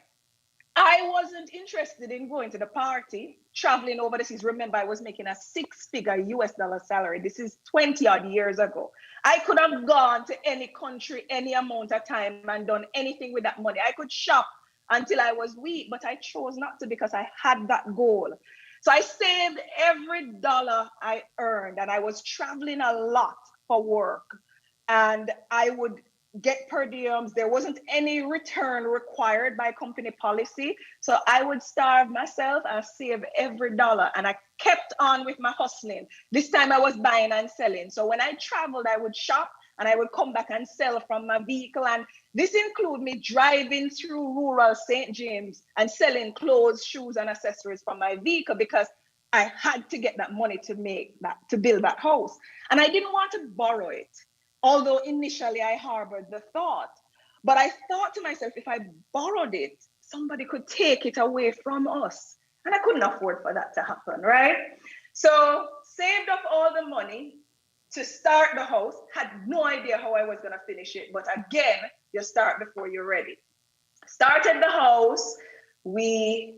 I wasn't interested in going to the party, traveling over the seas. Remember, I was making a 6-figure US dollar salary. This is 20 odd years ago. I could have gone to any country, any amount of time and done anything with that money. I could shop until I was weak, but I chose not to because I had that goal. So I saved every dollar I earned, and I was traveling a lot for work, and I would get per diems. There wasn't any return required by company policy. So I would starve myself and save every dollar. And I kept on with my hustling. This time I was buying and selling. So when I traveled, I would shop and I would come back and sell from my vehicle. And this included me driving through rural St. James and selling clothes, shoes, and accessories from my vehicle because I had to get that money to to build that house. And I didn't want to borrow it. Although initially I harbored the thought, but I thought to myself, if I borrowed it, somebody could take it away from us. And I couldn't afford for that to happen, right? So saved up all the money to start the house, had no idea how I was going to finish it. But again, you start before you're ready. Started the house. We,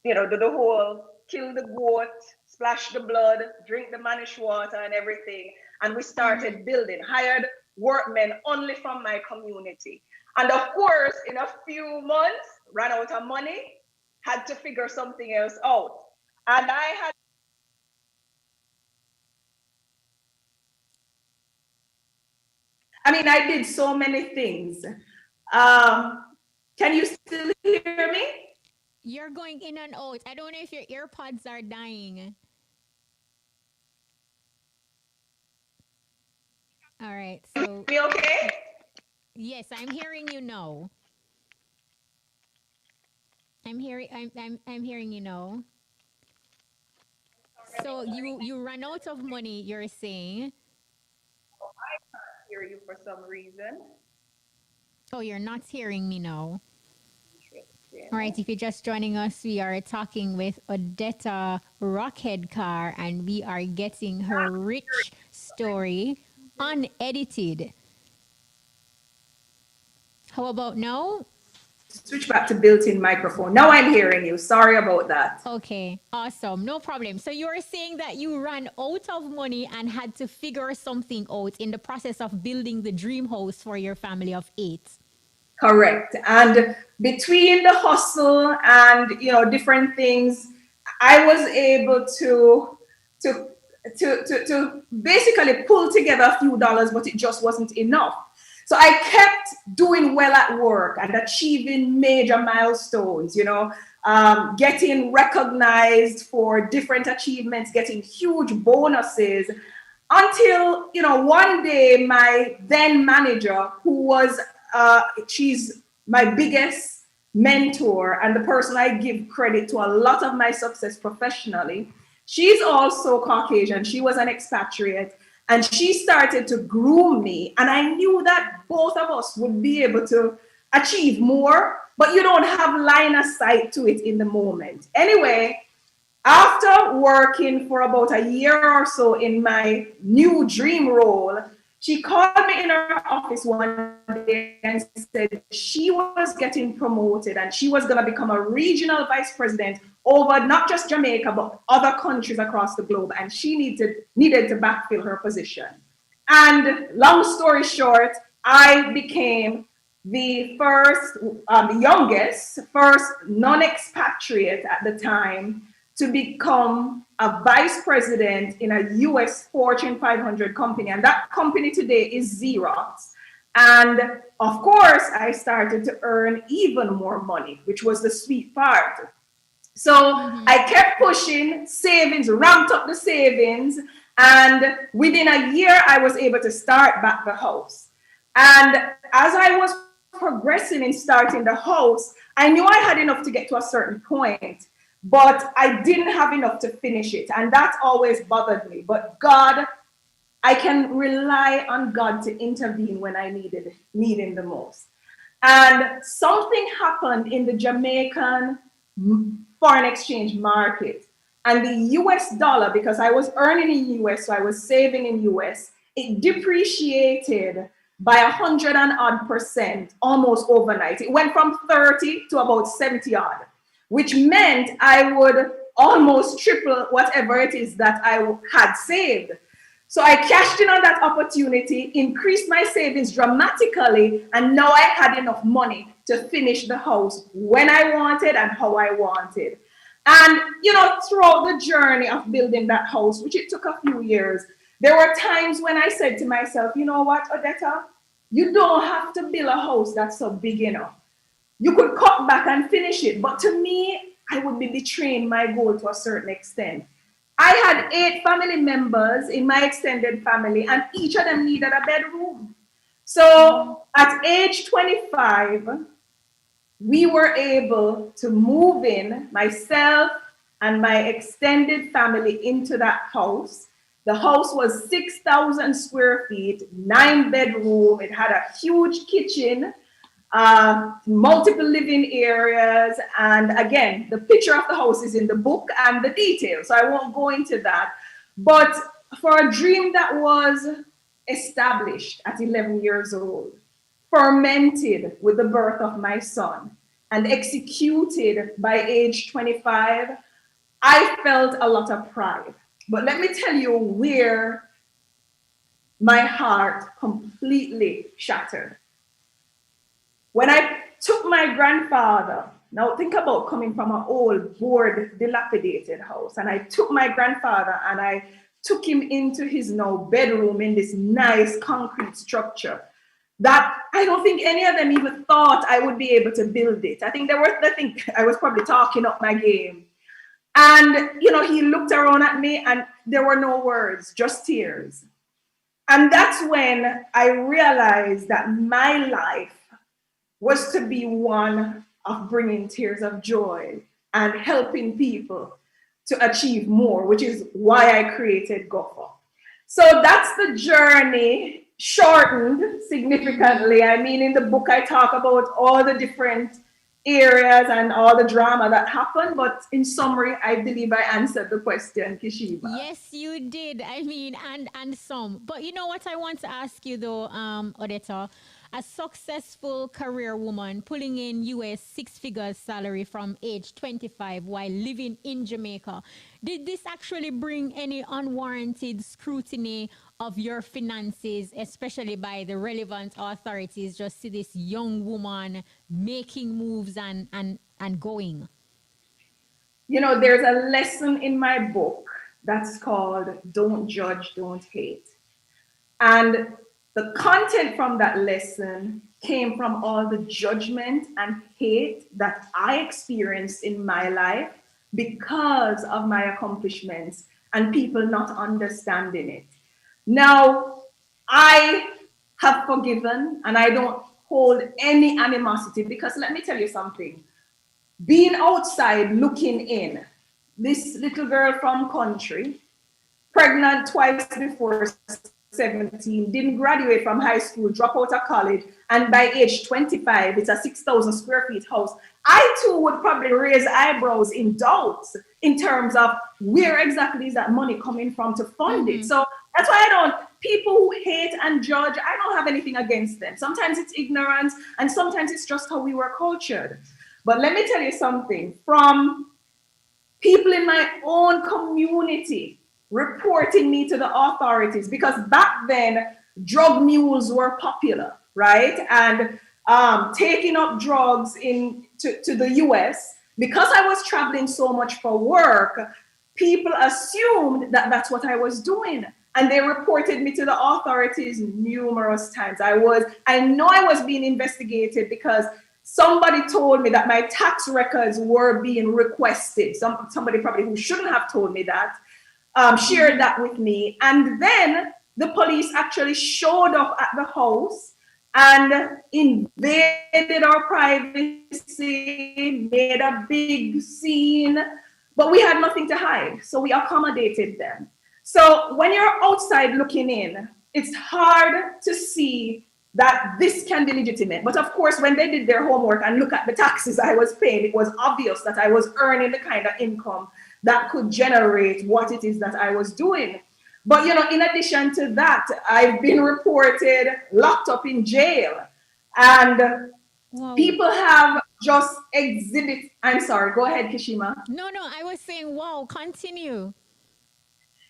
you know, do the whole kill the goat, splash the blood, drink the manish water and everything. And we started building, hired workmen only from my community. And of course, in a few months, ran out of money, had to figure something else out. And I did so many things. Can you still hear me? You're going in and out. I don't know if your earpods are dying. All right, so you okay? Yes, I'm hearing you now. I'm hearing you now. So you ran out of money, you're saying? I can't hear you for some reason. Oh, you're not hearing me now. All right, if you're just joining us, we are talking with Odetta Rockhead-Kerr, and we are getting her rich story unedited. How about now? Switch back to built-in microphone. Now I'm hearing you. Sorry about that. Okay, awesome. No problem. So you were saying that you ran out of money and had to figure something out in the process of building the dream house for your family of 8. Correct. And between the hustle and, you know, different things, I was able to basically pull together a few dollars, but it just wasn't enough. So I kept doing well at work and achieving major milestones, you know, getting recognized for different achievements, getting huge bonuses until, you know, one day my then manager, who was, she's my biggest mentor and the person I give credit to a lot of my success professionally. She's also Caucasian. She was an expatriate. And she started to groom me. And I knew that both of us would be able to achieve more, but you don't have line of sight to it in the moment. Anyway, after working for about a year or so in my new dream role, she called me in her office one day and said she was getting promoted and she was going to become a regional vice president over not just Jamaica, but other countries across the globe. And she needed to backfill her position. And long story short, I became the first, the youngest, first non-expatriate at the time to become a vice president in a US Fortune 500 company. And that company today is Xerox. And of course, I started to earn even more money, which was the sweet part. So I kept pushing savings, ramped up the savings. And within a year, I was able to start back the house. And as I was progressing in starting the house, I knew I had enough to get to a certain point, but I didn't have enough to finish it. And that always bothered me. But God, I can rely on God to intervene when I needed him the most. And something happened in the Jamaican foreign exchange market. And the US dollar, because I was earning in US, so I was saving in US, it depreciated by 100 and odd percent almost overnight. It went from 30 to about 70 odd, which meant I would almost triple whatever it is that I had saved. So I cashed in on that opportunity, increased my savings dramatically, and now I had enough money to finish the house when I wanted and how I wanted. And, you know, throughout the journey of building that house, which it took a few years, there were times when I said to myself, you know what, Odetta, you don't have to build a house that's so big enough. You could cut back and finish it. But to me, I would be betraying my goal to a certain extent. I had 8 family members in my extended family, and each of them needed a bedroom. So at age 25, we were able to move in, myself and my extended family, into that house. The house was 6,000 square feet, 9 bedroom. It had a huge kitchen, multiple living areas. And again, the picture of the house is in the book and the details, so I won't go into that. But for a dream that was established at 11 years old, fermented with the birth of my son, and executed by age 25, I felt a lot of pride. But let me tell you where my heart completely shattered. When I took my grandfather, now think about coming from an old, bored, dilapidated house, and I took my grandfather and I took him into his now bedroom in this nice concrete structure that I don't think any of them even thought I would be able to build it. I think I was probably talking up my game. And, you know, he looked around at me and there were no words, just tears. And that's when I realized that my life was to be one of bringing tears of joy and helping people to achieve more, which is why I created Gopher. So that's the journey, shortened significantly. I mean, in the book, I talk about all the different areas and all the drama that happened, but in summary, I believe I answered the question, Kishiba. Yes, you did. I mean, and some. But you know what I want to ask you though, Odetta, a successful career woman pulling in US 6-figure salary from age 25 while living in Jamaica, did this actually bring any unwarranted scrutiny of your finances, especially by the relevant authorities? Just see this young woman making moves and going. You know, there's a lesson in my book that's called Don't Judge, Don't Hate. And the content from that lesson came from all the judgment and hate that I experienced in my life because of my accomplishments and people not understanding it. Now, I have forgiven and I don't hold any animosity, because let me tell you something. Being outside looking in, this little girl from country, pregnant twice before 17, didn't graduate from high school, drop out of college, and by age 25, it's a 6,000 square feet house, I too would probably raise eyebrows in doubt in terms of where exactly is that money coming from to fund it. So that's why people who hate and judge, I don't have anything against them. Sometimes it's ignorance, and sometimes it's just how we were cultured. But let me tell you something, from people in my own community reporting me to the authorities, because back then drug mules were popular, right? And taking up drugs to the US, because I was traveling so much for work, people assumed that that's what I was doing. And they reported me to the authorities numerous times. I know I was being investigated because somebody told me that my tax records were being requested. Somebody probably who shouldn't have told me that, shared that with me. And then the police actually showed up at the house and invaded our privacy, made a big scene, but we had nothing to hide. So we accommodated them. So when you're outside looking in, it's hard to see that this can be legitimate. But of course, when they did their homework and look at the taxes I was paying, it was obvious that I was earning the kind of income that could generate what it is that I was doing. But, in addition to that, I've been reported locked up in jail. And people have just exhibited. I'm sorry, go ahead, Kishima. No, I was saying, wow, continue.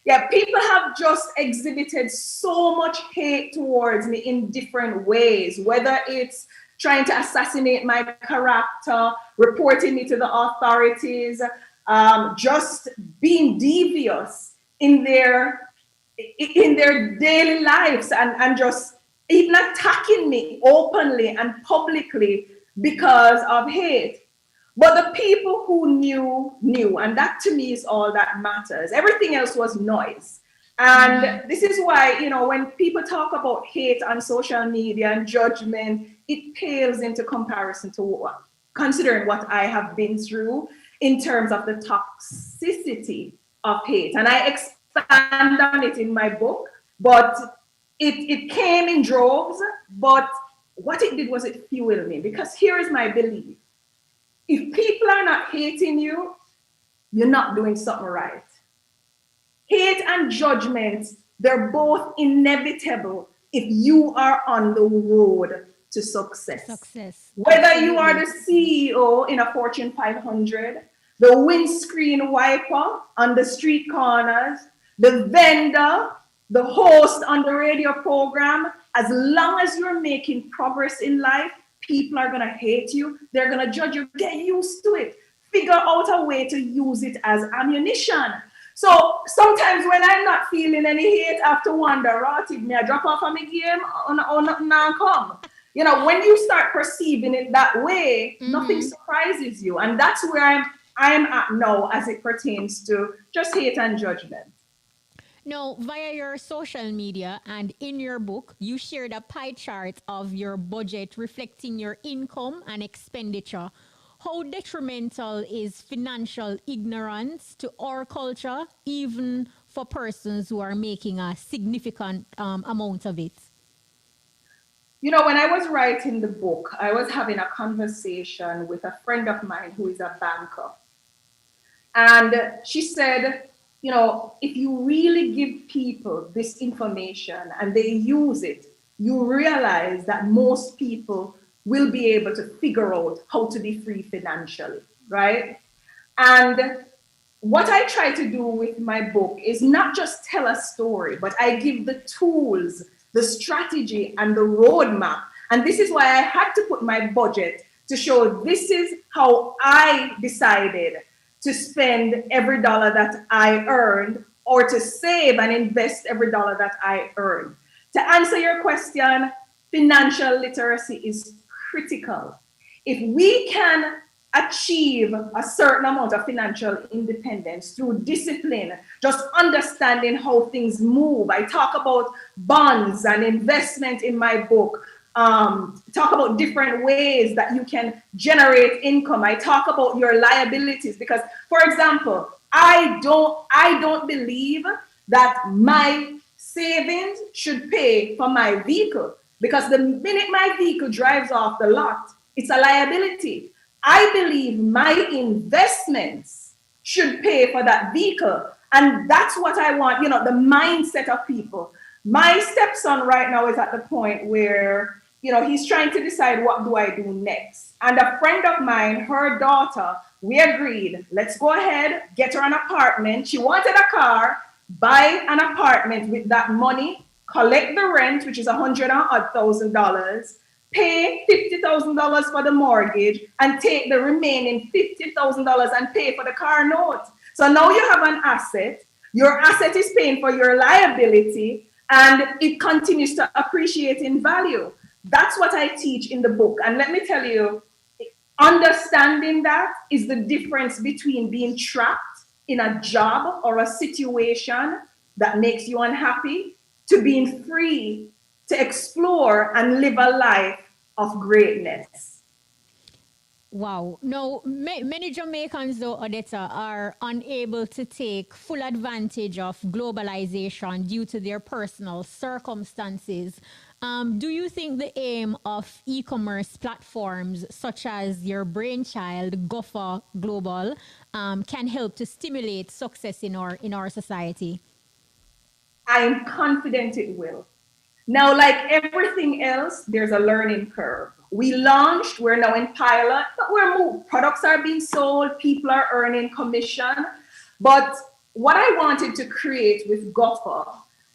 Yeah, people have just exhibited so much hate towards me in different ways, whether it's trying to assassinate my character, reporting me to the authorities, just being devious in their daily lives, and just even attacking me openly and publicly because of hate. But the people who knew, and that to me is all that matters. Everything else was noise. And this is why, when people talk about hate on social media and judgment, it pales into comparison to considering what I have been through in terms of the toxicity of hate. And I expand on it in my book, but it came in droves. But what it did was it fueled me, because here is my belief. If people are not hating you, you're not doing something right. Hate and judgment, they're both inevitable if you are on the road to success. Whether Absolutely. you are the CEO in a Fortune 500, the windscreen wiper on the street corners, the vendor, the host on the radio program, as long as you're making progress in life, people are going to hate you. They're going to judge you. Get used to it. Figure out a way to use it as ammunition. So sometimes when I'm not feeling any hate, I have to wonder, did me I drop off on my game or nothing now come? When you start perceiving it that way, nothing surprises you. And that's where I'm at now as it pertains to just hate and judgment. Now, via your social media and in your book, you shared a pie chart of your budget reflecting your income and expenditure. How detrimental is financial ignorance to our culture, even for persons who are making a significant amount of it? When I was writing the book, I was having a conversation with a friend of mine who is a banker. And she said, if you really give people this information and they use it, you realize that most people will be able to figure out how to be free financially, right? And what I try to do with my book is not just tell a story, but I give the tools, the strategy, and the roadmap. And this is why I had to put my budget to show this is how I decided to spend every dollar that I earned, or to save and invest every dollar that I earned. To answer your question, financial literacy is critical. If we can achieve a certain amount of financial independence through discipline, just understanding how things move. I talk about bonds and investment in my book. Talk about different ways that you can generate income. I talk about your liabilities because, for example, I don't believe that my savings should pay for my vehicle, because the minute my vehicle drives off the lot, it's a liability. I believe my investments should pay for that vehicle. And that's what I want, the mindset of people. My stepson right now is at the point where, he's trying to decide, what do I do next? And a friend of mine, her daughter, we agreed, let's go ahead, get her an apartment. She wanted a car, buy an apartment with that money, collect the rent, which is $100,000, pay $50,000 for the mortgage, and take the remaining $50,000 and pay for the car note. So now you have an asset. Your asset is paying for your liability, and it continues to appreciate in value. That's what I teach in the book. And let me tell you, understanding that is the difference between being trapped in a job or a situation that makes you unhappy to being free to explore and live a life of greatness. Wow. Now, many Jamaicans, though, Odetta, are unable to take full advantage of globalization due to their personal circumstances. Do you think the aim of e-commerce platforms such as your brainchild, Gopher Global, can help to stimulate success in our society? I'm confident it will. Now, like everything else, there's a learning curve. We launched, we're now in pilot, but we're moved. Products are being sold, people are earning commission. But what I wanted to create with Gopher,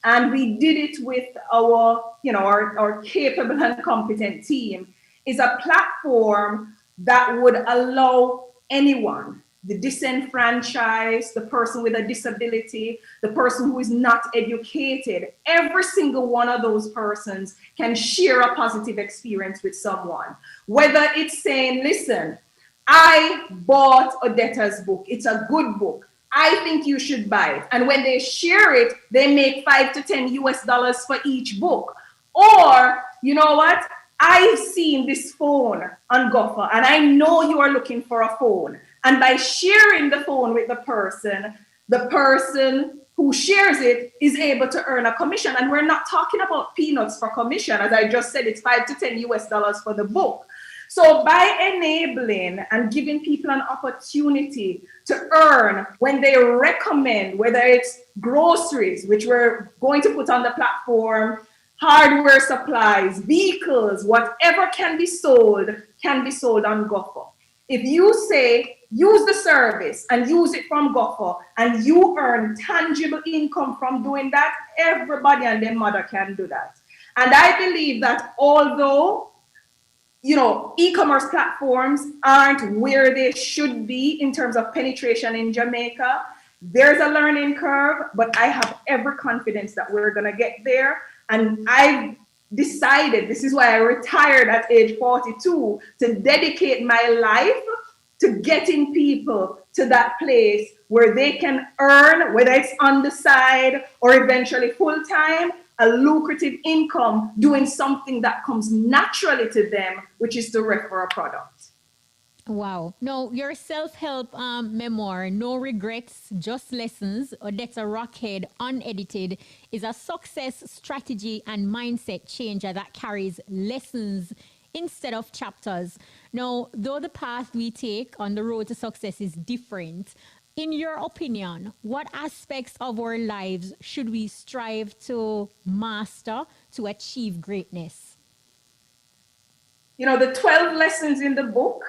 and we did it with our capable and competent team, is a platform that would allow anyone, the disenfranchised, the person with a disability, the person who is not educated, every single one of those persons can share a positive experience with someone. Whether it's saying, listen, I bought Odetta's book. It's a good book. I think you should buy it. And when they share it, they make $5 to $10 for each book. Or, you know what? I've seen this phone on Gopher, and I know you are looking for a phone. And by sharing the phone with the person who shares it is able to earn a commission. And we're not talking about peanuts for commission. As I just said, it's $5 to $10 for the book. So by enabling and giving people an opportunity to earn when they recommend, whether it's groceries, which we're going to put on the platform, hardware supplies, vehicles, whatever can be sold on Gopher. If you say, use the service and use it from Gopher, and you earn tangible income from doing that, everybody and their mother can do that. And I believe that although, e-commerce platforms aren't where they should be in terms of penetration in Jamaica, there's a learning curve, but I have every confidence that we're going to get there. And I've decided, this is why I retired at age 42, to dedicate my life to getting people to that place where they can earn, whether it's on the side or eventually full-time, a lucrative income doing something that comes naturally to them, which is to refer a product. Wow. Now, your self-help memoir, No Regrets, Just Lessons, Odetta Rockhead, Unedited, is a success strategy and mindset changer that carries lessons instead of chapters. Now, though the path we take on the road to success is different, in your opinion, what aspects of our lives should we strive to master to achieve greatness? The 12 lessons in the book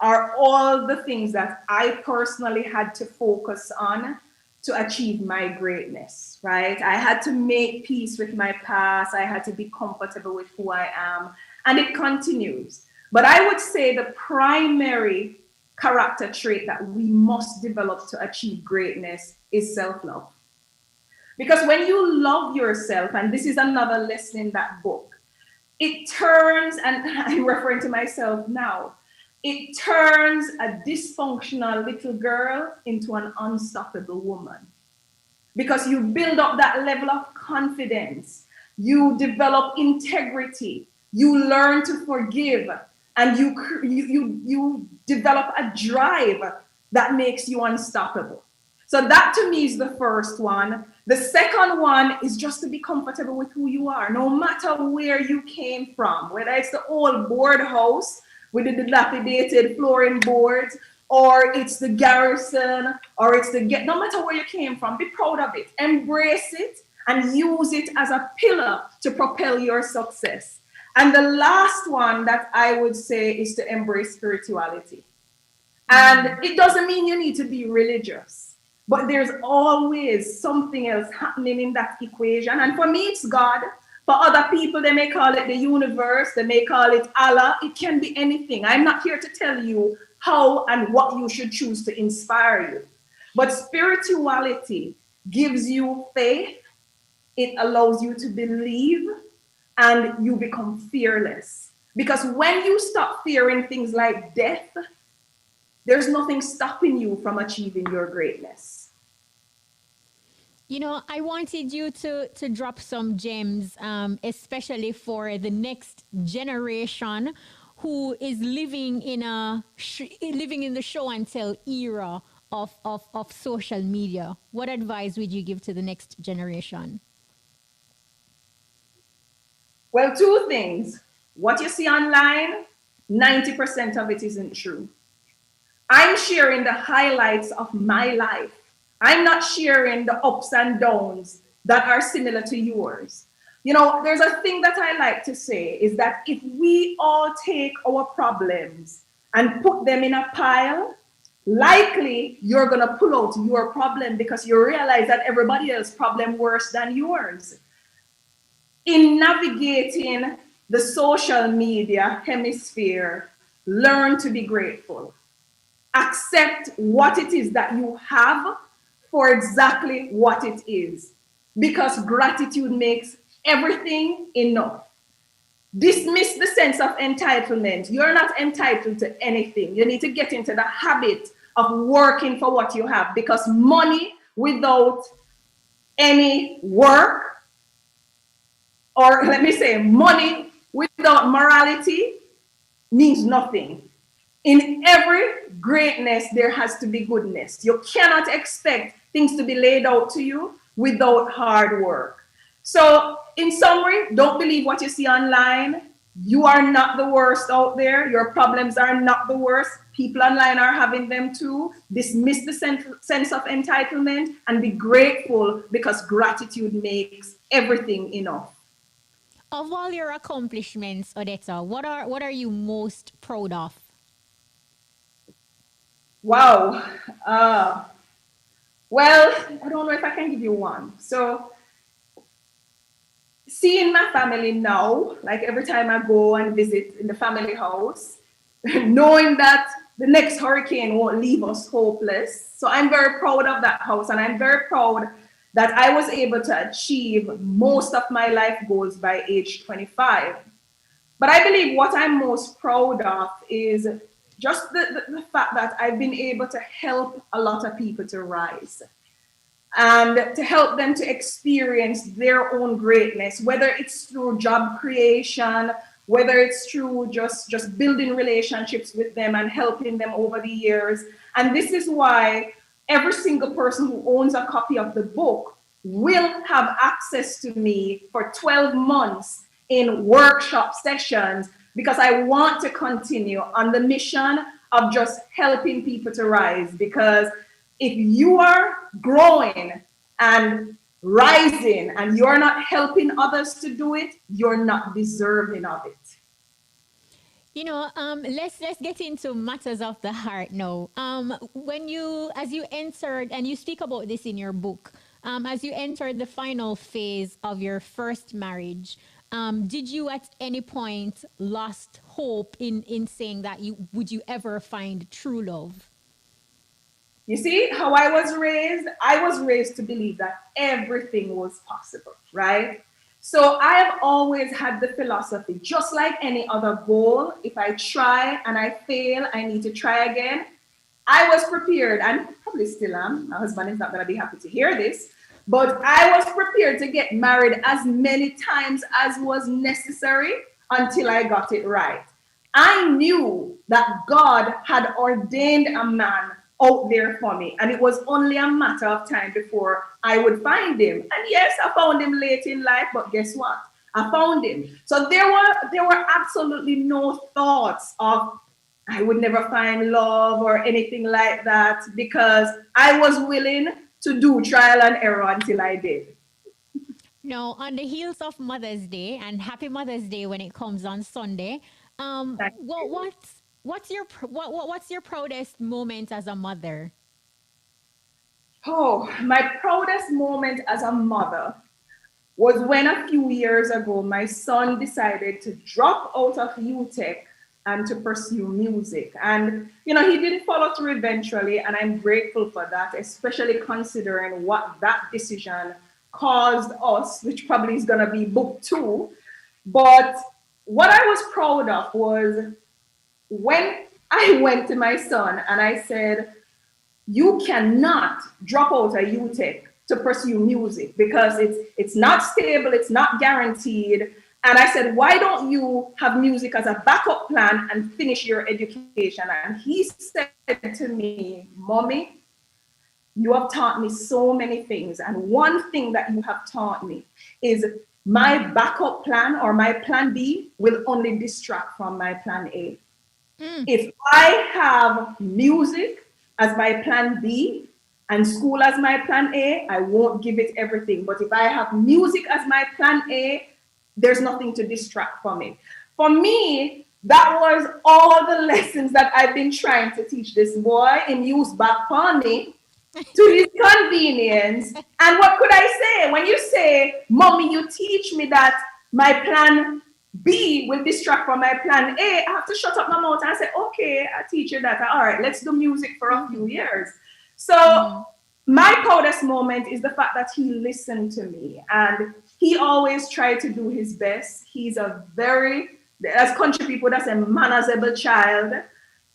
are all the things that I personally had to focus on to achieve my greatness, right? I had to make peace with my past. I had to be comfortable with who I am. And it continues. But I would say the primary character trait that we must develop to achieve greatness is self-love. Because when you love yourself, and this is another lesson in that book, it turns, and I'm referring to myself now, it turns a dysfunctional little girl into an unstoppable woman. Because you build up that level of confidence, you develop integrity, you learn to forgive, and you develop a drive that makes you unstoppable. So that to me is the first one. The second one is just to be comfortable with who you are, no matter where you came from, whether it's the old board house with the dilapidated flooring boards, or it's the garrison, or it's no matter where you came from, be proud of it, embrace it, and use it as a pillar to propel your success. And the last one that I would say is to embrace spirituality. And it doesn't mean you need to be religious, but there's always something else happening in that equation. And for me, it's God. For other people, they may call it the universe, they may call it Allah. It can be anything. I'm not here to tell you how and what you should choose to inspire you. But spirituality gives you faith, it allows you to believe, and you become fearless. Because when you stop fearing things like death, there's nothing stopping you from achieving your greatness. You know, I wanted you to drop some gems, especially for the next generation who is living in the show and tell era of social media. What advice would you give to the next generation? Well, two things. What you see online, 90% of it isn't true. I'm sharing the highlights of my life. I'm not sharing the ups and downs that are similar to yours. You know, there's a thing that I like to say is that if we all take our problems and put them in a pile, likely you're going to pull out your problem because you realize that everybody else's problem worse than yours. In navigating the social media hemisphere, learn to be grateful. Accept what it is that you have for exactly what it is, because gratitude makes everything enough. Dismiss the sense of entitlement. You're not entitled to anything. You need to get into the habit of working for what you have, because money without any work, or let me say, money without morality means nothing. In every greatness, there has to be goodness. You cannot expect things to be laid out to you without hard work. So, in summary, don't believe what you see online. You are not the worst out there. Your problems are not the worst. People online are having them too. Dismiss the sense of entitlement and be grateful, because gratitude makes everything enough. Of all your accomplishments, Odetta, what are you most proud of? Wow. Well, I don't know if I can give you one. So, seeing my family now, like every time I go and visit in the family house, knowing that the next hurricane won't leave us hopeless. So I'm very proud of that house, and I'm very proud that I was able to achieve most of my life goals by age 25. But I believe what I'm most proud of is just the fact that I've been able to help a lot of people to rise and to help them to experience their own greatness, whether it's through job creation, whether it's through just building relationships with them and helping them over the years. And this is why every single person who owns a copy of the book will have access to me for 12 months in workshop sessions, because I want to continue on the mission of just helping people to rise. Because if you are growing and rising and you're not helping others to do it, you're not deserving of it. You know, let's get into matters of the heart now. As you entered, and you speak about this in your book, as you entered the final phase of your first marriage, did you at any point lost hope in saying that would you ever find true love? You see how I was raised? I was raised to believe that everything was possible, right? So I have always had the philosophy, just like any other goal, if I try and I fail, I need to try again. I was prepared, and probably still am. My husband is not going to be happy to hear this, but I was prepared to get married as many times as was necessary until I got it right. I knew that God had ordained a man out there for me. And it was only a matter of time before I would find him. And yes, I found him late in life, but guess what? I found him. So there were absolutely no thoughts of I would never find love or anything like that, because I was willing to do trial and error until I did. Now, on the heels of Mother's Day, and Happy Mother's Day when it comes on Sunday, what's your proudest moment as a mother? Oh, my proudest moment as a mother was when a few years ago my son decided to drop out of UTech and to pursue music. And, he didn't follow through eventually, and I'm grateful for that, especially considering what that decision caused us, which probably is gonna be book 2. But what I was proud of was when I went to my son and I said, you cannot drop out of UTech to pursue music because it's not stable, it's not guaranteed. And I said, why don't you have music as a backup plan and finish your education? And he said to me, Mommy, you have taught me so many things. And one thing that you have taught me is my backup plan or my plan B will only distract from my plan A. If I have music as my plan B and school as my plan A, I won't give it everything. But if I have music as my plan A, there's nothing to distract from it. For me, that was all the lessons that I've been trying to teach this boy and use back on me to his convenience. And what could I say? When you say, Mommy, you teach me that my plan B will distract from my plan A, I have to shut up my mouth and say, okay, I teach you that. All right, let's do music for a few years. So my proudest moment is the fact that he listened to me and he always tried to do his best. He's a very, as country people, that's a manageable child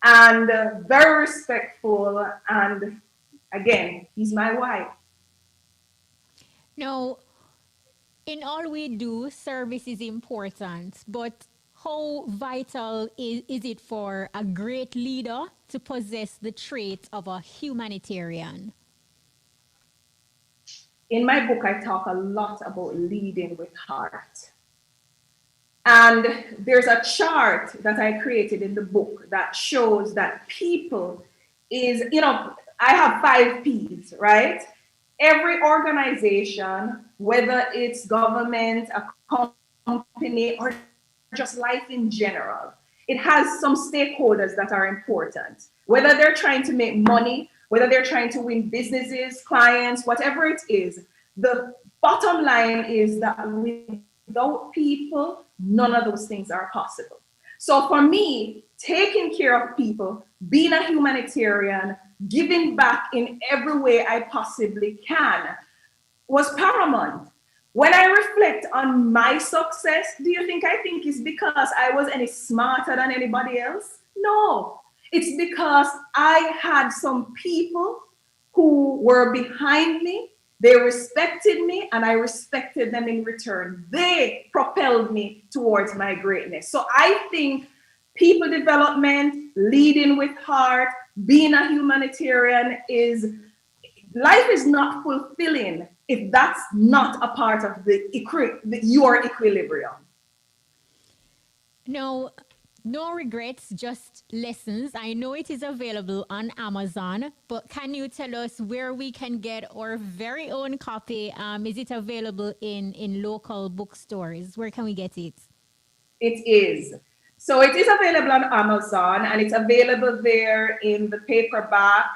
and very respectful. And again, he's my wife. Now, in all we do, service is important, but how vital is it for a great leader to possess the trait of a humanitarian? In my book, I talk a lot about leading with heart. And there's a chart that I created in the book that shows that people is, I have 5 P's, right? Every organization, whether it's government, a company, or just life in general, it has some stakeholders that are important. Whether they're trying to make money, whether they're trying to win businesses, clients, whatever it is, the bottom line is that without people, none of those things are possible. So for me, taking care of people, being a humanitarian, giving back in every way I possibly can was paramount. When I reflect on my success, do you think I think it's because I was any smarter than anybody else? No, it's because I had some people who were behind me. They respected me and I respected them in return. They propelled me towards my greatness. So I think people development, leading with heart, being a humanitarian life is not fulfilling if that's not a part of your equilibrium. No regrets, just lessons. I know it is available on Amazon, but can you tell us where we can get our very own copy? Is it available in local bookstores? Where can we get it? It is. So it is available on Amazon and it's available there in the paperback,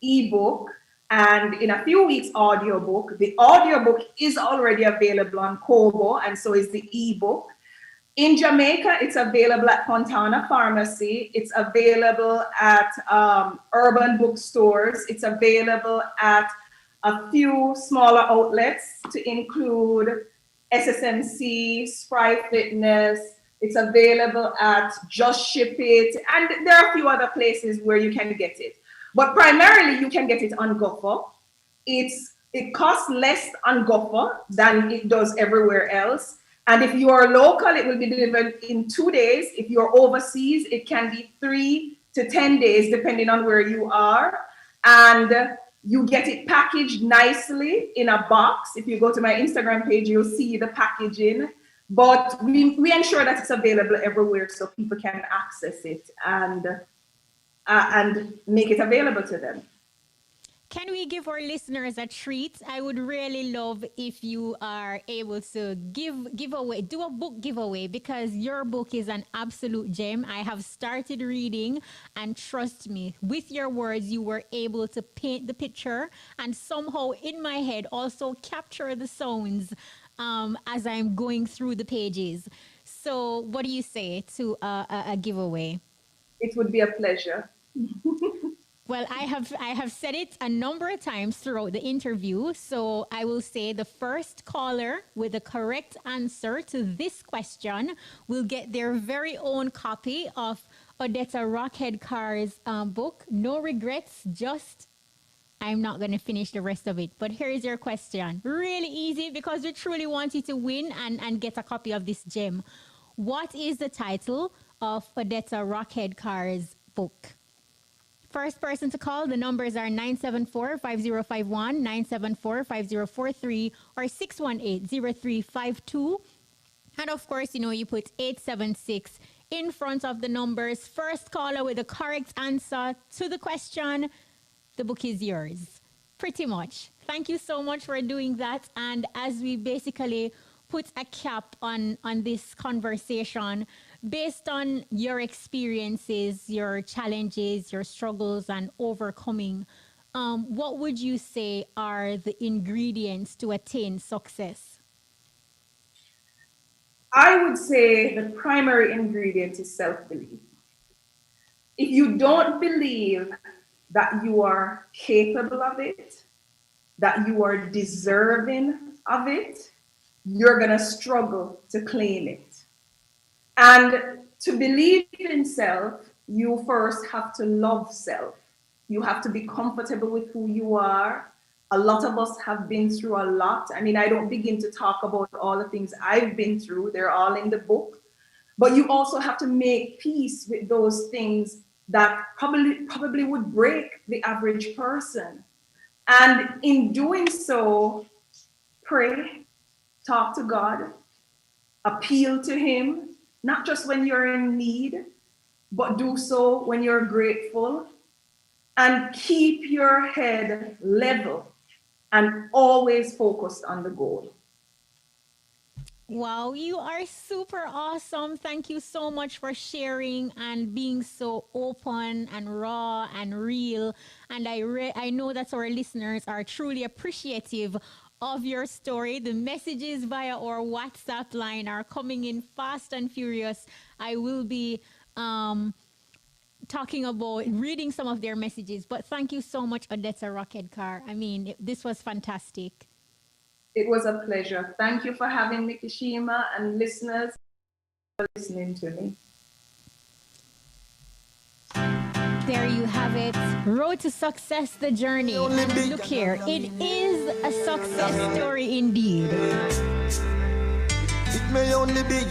ebook, and in a few weeks, audiobook. The audiobook is already available on Kobo and so is the ebook. In Jamaica, it's available at Fontana Pharmacy. It's available at urban bookstores. It's available at a few smaller outlets to include SSMC, Spry Fitness. It's available at Just Ship It. And there are a few other places where you can get it. But primarily, you can get it on Gopher. It costs less on Gopher than it does everywhere else. And if you are local, it will be delivered in 2 days. If you're overseas, it can be 3 to 10 days, depending on where you are. and you get it packaged nicely in a box. If you go to my Instagram page, you'll see the packaging. But we ensure that it's available everywhere so people can access it and make it available to them. Can we give our listeners a treat? I would really love if you are able to do a book giveaway, because your book is an absolute gem. I have started reading, and trust me, with your words, you were able to paint the picture and somehow in my head also capture the sounds as I'm going through the pages. So what do you say to a giveaway? It would be a pleasure. Well, I have said it a number of times throughout the interview, so I will say the first caller with the correct answer to this question will get their very own copy of Odetta Rockhead-Kerr's book, No Regrets, Just... I'm not going to finish the rest of it, but here is your question. Really easy, because we truly want you to win and get a copy of this gem. What is the title of Odetta Rockhead-Kerr's book? First person to call, the numbers are 974-5051, 974-5043, or 618-0352. And of course, you put 876 in front of the numbers. First caller with the correct answer to the question, the book is yours. Pretty much. Thank you so much for doing that. And as we basically put a cap on this conversation, based on your experiences, your challenges, your struggles, and overcoming, what would you say are the ingredients to attain success? I would say the primary ingredient is self-belief. If you don't believe that you are capable of it, that you are deserving of it, you're going to struggle to claim it. And to believe in self, you first have to love self. You have to be comfortable with who you are. A lot of us have been through a lot. I mean, I don't begin to talk about all the things I've been through. They're all in the book. But you also have to make peace with those things that probably would break the average person. And in doing so, pray, talk to God, appeal to Him, not just when you're in need, but do so when you're grateful, and keep your head level and always focused on the goal. Wow, you are super awesome. Thank you so much for sharing and being so open and raw and real. And I know that our listeners are truly appreciative of your story. The messages via our WhatsApp line are coming in fast and furious. I will be talking about reading some of their messages. But thank you so much, Odetta Rockhead-Kerr. I mean, this was fantastic. It was a pleasure. Thank you for having me, Kishima, and listeners for listening to me. There you have it. Road to Success, the journey. Look here, it is a success story indeed. It may only be